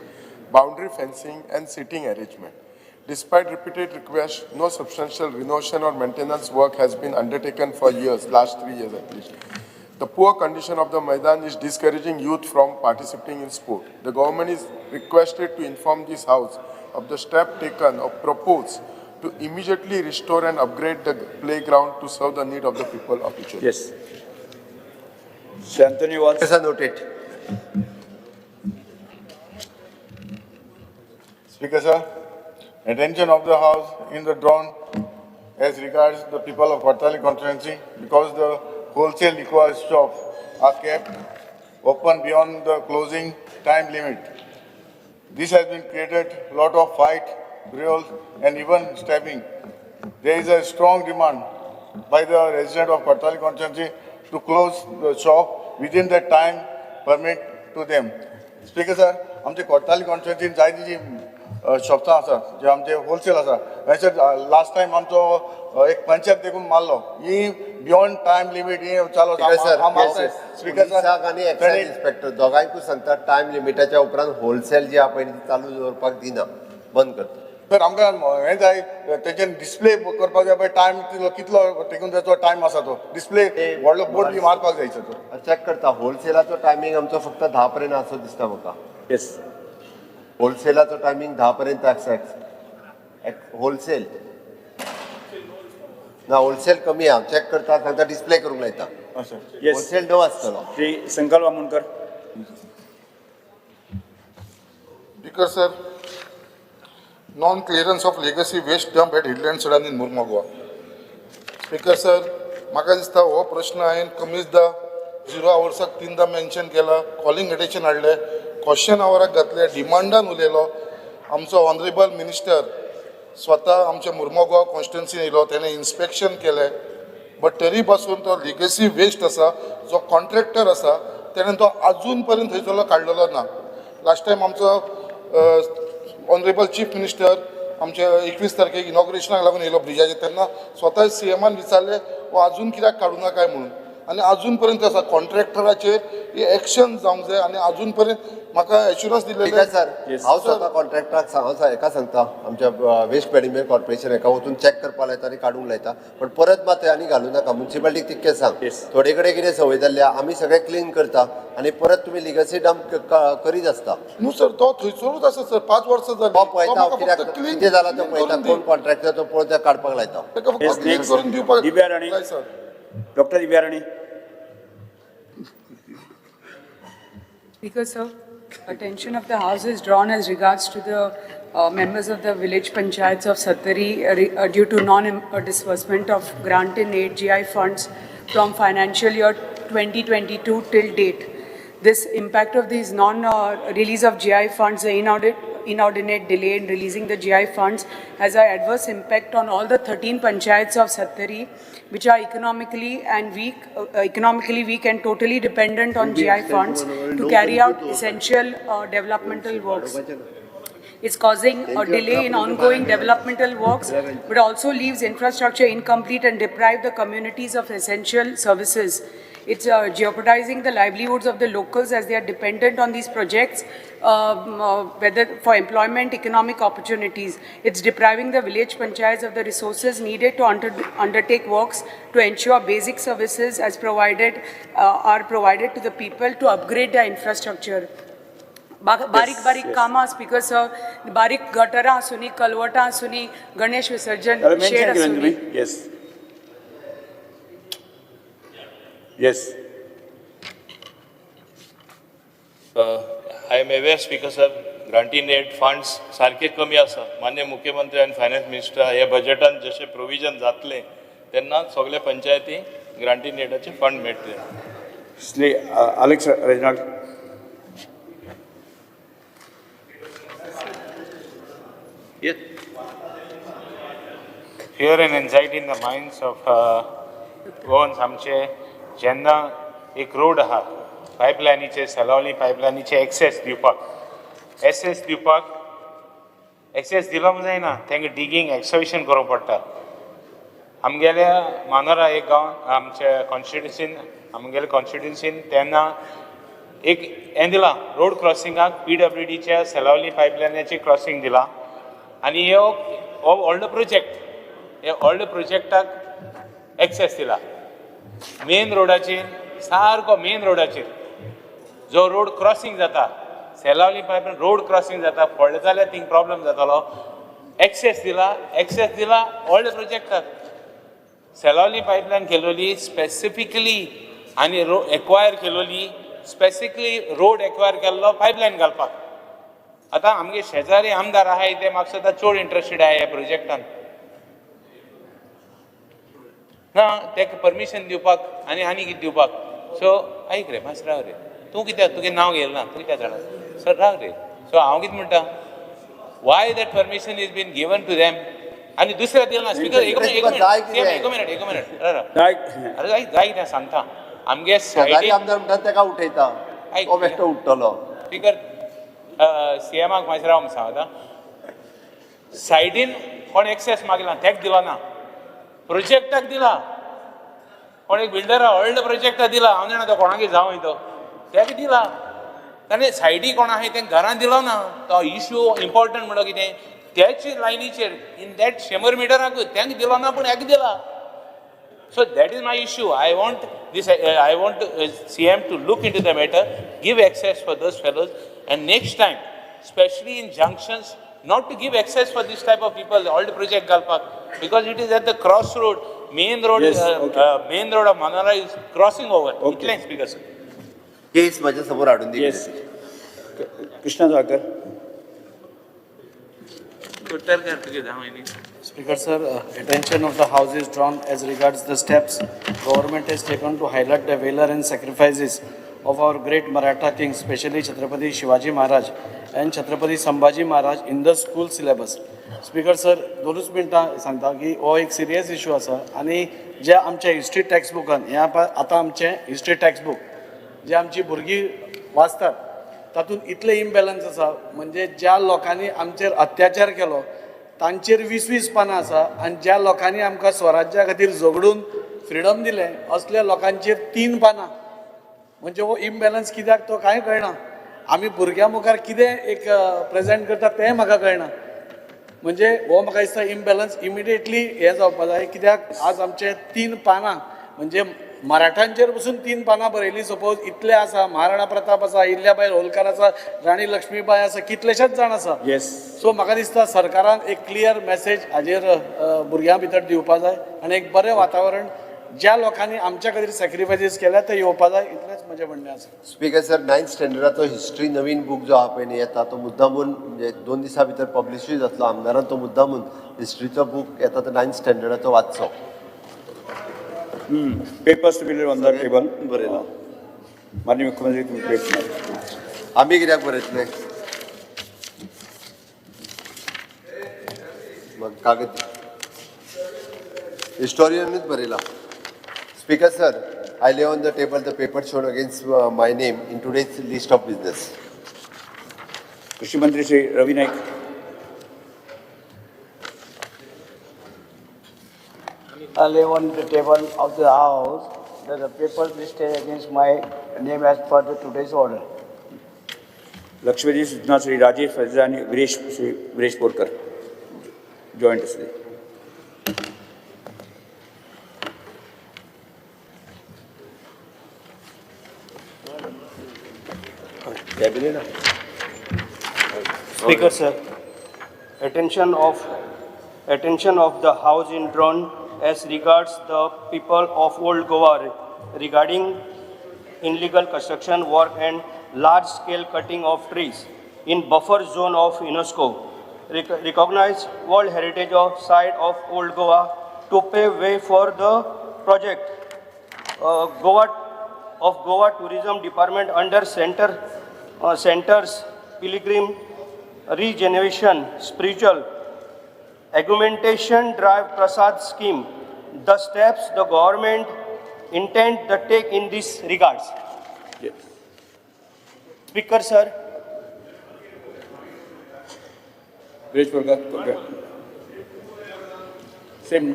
boundary fencing, and seating arrangement. Despite repeated requests, no substantial renovation or maintenance work has been undertaken for years, last 3 years at least. The poor condition of the Maidan is discouraging youth from participating in sport. The government is requested to inform this House of the step taken or proposed to immediately restore and upgrade the playground to serve the need of the people of Ichori. Yes. Anthony Walsh. Yes, noted. Speaker, sir, attention of the House in the drawn as regards the people of Kottali constituency because the wholesale liquor shops are kept open beyond the closing time limit. This has been created a lot of fight, brawls, and even stabbing. There is a strong demand by the resident of Kottali constituency to close the shop within the time permit to them. Speaker, sir, आमचे कोट्टाली कॉन्स्टिट्युएन्सीन जायती जी शॉप्सां आसा जे आमचे होलसेल आसा थंयसर लास्ट टायम आमचो एक पंचायत देखून मारलो ही बियॉन्ड टायम लिमीट ही चालू स्पीकर सर आनी एक्सायज इन्स्पेक्टर दोगांयकूय सांगता टायम लिमिटाच्या उपरांत होलसेल जी आहा पळय ती चालू दवरपाक दिना बंद करता. तर आमकां हें जाय तेजेर डिस्प्ले करपाक जाय पळय टायम कितलो देखून ताचो टायम आसा तो डिस्प्ले व्हडलो बोर्ड बी मारपाक जाय तो. चॅक करता होलसेलाचो टायमींग आमचो फक्त 10 पर्यंत असो दिसता म्हाका. येस. होलसेलाचो टायमींग 10 पर्यंत आसा. होलसेल ना होलसेल कमी हांव चॅक करता सांगता डिस्प्ले करूंक लायता. होलसेल 9 आसतलो. श्री संकल्प वामनकर. Speaker, sir, non-clearance of legacy waste dump at Hillland Sedan in Murmagua. Speaker, sir, म्हाका दिसता हो प्रश्न हांवें कमीचदा 0 आवर्साक 3दा मेन्शन केला, कॉलिंग एटेन्शन हाडले, क्वेश्चन आवराक घातले, डिमांडान उलयलो. आमचो ऑनरेबल मिनिस्टर स्वता आमच्या मुर्मगांव कॉन्स्टिट्युन्सीन येयलो, तेणें इन्स्पेक्शन केलें, बट तरी पासून तो लिगसी वेस्ट आसा जो कॉन्ट्रॅक्टर आसा तेणें तो आजून पर्यंत थंयसरलो काडलेलो ना. लास्ट टायम आमचो ऑनरेबल चीफ मिनिस्टर आमचे 21 तारखेक इनॉग्रेशनाक लागून येयलो ब्रिजाचेर तेन्ना स्वता सीएमान विचारले वो आजून कित्याक काडूना काय म्हणून आनी आजून पर्यंत आसा कॉन्ट्रॅक्टराचेर ही एक्शन जावंक जाय आनी आजून पर्यंत म्हाका एश्युरन्स दिलेले सर हांव स्वता कॉन्ट्रॅक्टराक हांव एका सांगता आमच्या वेस्ट मॅनेजमेंट कॉर्पोरेशन एका वचून चॅक करपाक लायता आनी काडूंक लायता पण परत मात आनी घालूं नाका म्युन्सिपालिटीक तितकें सांग. थोडे कडेन कितें संवय जाल्ल्या आमी सगळें क्लीन करता आनी परत तुमी लिगसी डंप करीत आसता. न्हू सर तो थंयसरूच आसा सर 5 वर्सां जाली. तो पळयता कित्याक कितें जालां तो पळयता कोण कॉन्ट्रॅक्टर तो पळोवन काडपाक लायता. ताका फक्त क्लीन करून दिवपाक दिव्या राणी. Sir doctor Divya Rani. Speaker, sir, attention of the House is drawn as regards to the members of the village panchayats of Sattari due to non-disbursement of grant and aid GI funds from financial year 2022 till date. This impact of these non-release of GI funds, the inordinate delay in releasing the GI funds has an adverse impact on all the 13 panchayats of Sattari, which are economically weak and totally dependent on GI funds to carry out essential developmental works. It's causing a delay in ongoing developmental works, but also leaves infrastructure incomplete and deprive the communities of essential services. It's jeopardizing the livelihoods of the locals as they are dependent on these projects, whether for employment, economic opportunities. It's depriving the village panchayats of the resources needed to undertake works to ensure basic services as are provided to the people to upgrade their infrastructure. बारीक कामां स्पीकर सर बारीक गटारां आसूनी कलवटां आसूनी गणेश विसर्जन shade आसूनी. Yes. I am aware, Speaker sir, granting aid funds सारखे कमी आसा. मान्य मुख्यमंत्री आणि फायनान्स मिनिस्टर ह्या बजेटान जसे प्रोविजन जातले तेन्ना सगळ्या पंचायती ग्रांटीन एडाचे फंड मेळटले. Shri Alex Reginald. Yes. Fear and anxiety in the minds of Goans आमचे जेन्ना एक रोड आहा पायपलायनीचे सलावली पायपलायनीचे एक्सेस दिवपाक जायना तांकां डिगींग एक्सकवेशन करप पडटा. आमगेल्या मानोरा एक गांव आमच्या कॉन्स्टिट्युन्सीन आमगेल्या कॉन्स्टिट्युन्सीन तेन्ना एक हें दिलां रोड क्रॉसिंगाक PWDच्या सेलावली पायपलायनाचें क्रॉसिंग दिलां आनी हो व्हडलो प्रोजेक्ट हे व्हडल्या प्रोजेक्टाक एक्सेस दिला मेन रोडाचेर सारको मेन रोडाचेर जो रोड क्रॉसिंग जाता सेलावली पायपलायन रोड क्रॉसिंग जाता पडले जाल्यार थिंग प्रॉब्लेम जातालो एक्सेस दिला व्हडल्या प्रोजेक्टाक सेलावली पायपलायन केलोली स्पेसिफिकली आनी एक्वायर केलोली स्पेसिफिकली रोड एक्वायर केल्लो पायपलायन घालपाक आतां आमगे शेजारी आमदार आहाय ते म्हाका सुद्दां चड इंट्रस्टेड आहाय ह्या प्रोजेक्टान ना तेका परमिशन दिवपाक आनी कितें दिवपाक सो आयक रे मातशें राव रे तूं कित्याक तुगे नांव घेयलें ना तूं कित्याक जाणा सर राव रे सो हांव कितें म्हणटा why that permission is been given to them आनी दुसऱ्या दिला स्पीकर एक मिनिट अरे जाय कितें सांगता आमगे शेजारी आमदार म्हणटा तेका उठयता तो बेश्टो उठतलो स्पीकर CMाक मातशें राव म्हणून सांगता सायडीन कोण एक्सेस मागला तेका दिला ना प्रोजेक्टाक दिला कोण एक बिल्डरा व्हडलो प्रोजेक्टाक दिला हांव जाणा तो कोणागे जावं तो तेका दिला ताणें सायडी कोण आहाय तेंका घरान दिलो ना तो इश्यू इम्पॉर्टंट म्हणलो कितें त्याच लायनीचेर इन दॅट 100 मिटराकूच तेंका दिलो ना पूण हेका दिला so that is my issue I want CM to look into the matter, give access for those fellows and next time especially in junctions not to give access for this type of people all the project Galpak because it is at the crossroad main road main road of Manara is crossing over इतलें स्पीकर सर केस माझ्या समोर हाडून दिली कृष्णा जाकर उत्तर कर तुगे जावं Speaker sir, attention of the House is drawn as regards the steps government has taken to highlight the valor and sacrifices of our great Maratha kings, especially Chhatrapati Shivaji Maharaj and Chhatrapati Sambhaji Maharaj in the school syllabus. Speaker sir, दोनूच मिनटां सांगता की हो एक सिरियस इशू आसा आनी जे आमच्या हिस्ट्री टॅक्स बुकान हे आतां आमचें हिस्ट्री टॅक्स बूक जे आमची भुरगीं वाचतात तातूंत इतले इम्बॅलन्स आसा म्हणजे ज्या लोकांनी आमचेर अत्याचार केलो तांचेर 20-20 पानां आसा आनी ज्या लोकांनी आमकां स्वराज्या खातीर झगडून फ्रिडम दिलें असल्या लोकांचेर 3 पानां म्हणजे हो इम्बॅलन्स कित्याक तो कांय कळना आमी भुरग्यां मुखार कितें एक प्रेजेंट करता तें म्हाका कळना म्हणजे हो म्हाका दिसता इम्बॅलन्स इमिडिएटली हें जावपा जाय कित्याक आज आमचे 3 पानां म्हणजे मराठांचेर पसून 3 पानां बरयलीं सपोज इतले आसा महाराणा प्रताप आसा अहिल्याबाई होलकर आसा राणी लक्ष्मीबाई आसा कितलेशेच जाण आसा सो म्हाका दिसता सरकारान एक क्लियर मॅसेज हाजेर भुरग्यां भितर दिवपा जाय आनी एक बरें वातावरण ज्या लोकांनी आमच्या खातीर सॅक्रिफायसीस केल्या ते येवपा जाय इतलेंच म्हजें म्हणणें आसा स्पीकर सर 9th स्टँडर्डाचो हिस्ट्री नवीन बूक जो आहा पळय न्ही येता तो मुद्दामून म्हणजे 2 दिसां भितर पब्लिशूय जातलो आमदारान तो मुद्दामून हिस्ट्रीचो बूक येता तो 9th स्टँडर्डाचो वाचचो papers to be laid on the table बरयला माननीय मुख्यमंत्री तुम्ही भेट आमी कित्याक बरयतले मग कागद हिस्टोरियनूच बरयला speaker sir I lay on the table the paper shown against my name in today's list of business. कृषी मंत्री श्री रवी Naik I lay on the table of the House that the papers listed against my name as per the today's order. लक्षवेधी सूचना श्री राजेश फैजा आणि श्री वीरेश बोरकर जॉईंट असले Speaker sir, attention of the House in drawn as regards the people of Old Goa regarding illegal construction work and large-scale cutting of trees in buffer zone of UNESCO. Recognize World Heritage of Site of Old Goa to pave way for the project. Goa Tourism Department under Centers Pilgrim Regeneration Spiritual Augmentation Drive Prasad Scheme, the steps the government intend to take in this regards. Speaker sir. Viresh Borkar same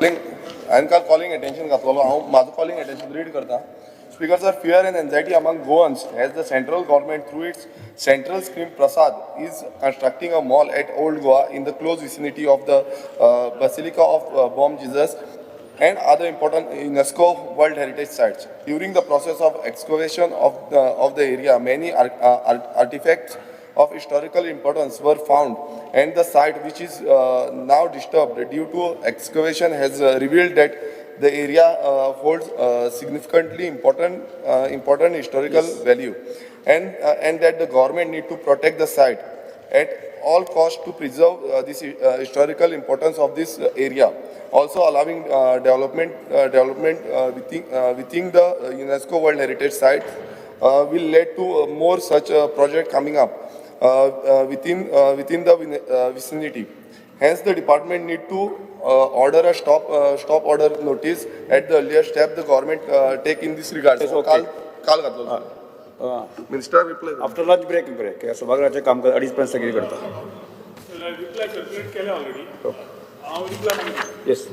हांवें काल कॉलिंग एटेन्शन घातलेलो हांव म्हाजो कॉलिंग एटेन्शन रीड करता. Speaker sir, fear and anxiety among Goans as the central government through its central scheme Prasad is constructing a mall at Old Goa in the close vicinity of the Basilica of Bom Jesus and other important UNESCO World Heritage sites. During the process of excavation of the area, many artifacts of historical importance were found, and the site, which is now disturbed due to excavation, has revealed that the area holds significantly important historical value, and that the government need to protect the site at all costs to preserve this historical importance of this area. Also allowing development within the UNESCO World Heritage Site will lead to more such project coming up within the vicinity. Hence, the department need to order a stop order notice at the earliest step the government take in this regard. So, काल घातलो minister reply after lunch break सभागृहाचे कामकाज 2:30 सगळी करता. रिप्लाय सर्क्युलेट केले ऑलरेडी. हांव रिप्लाय येस.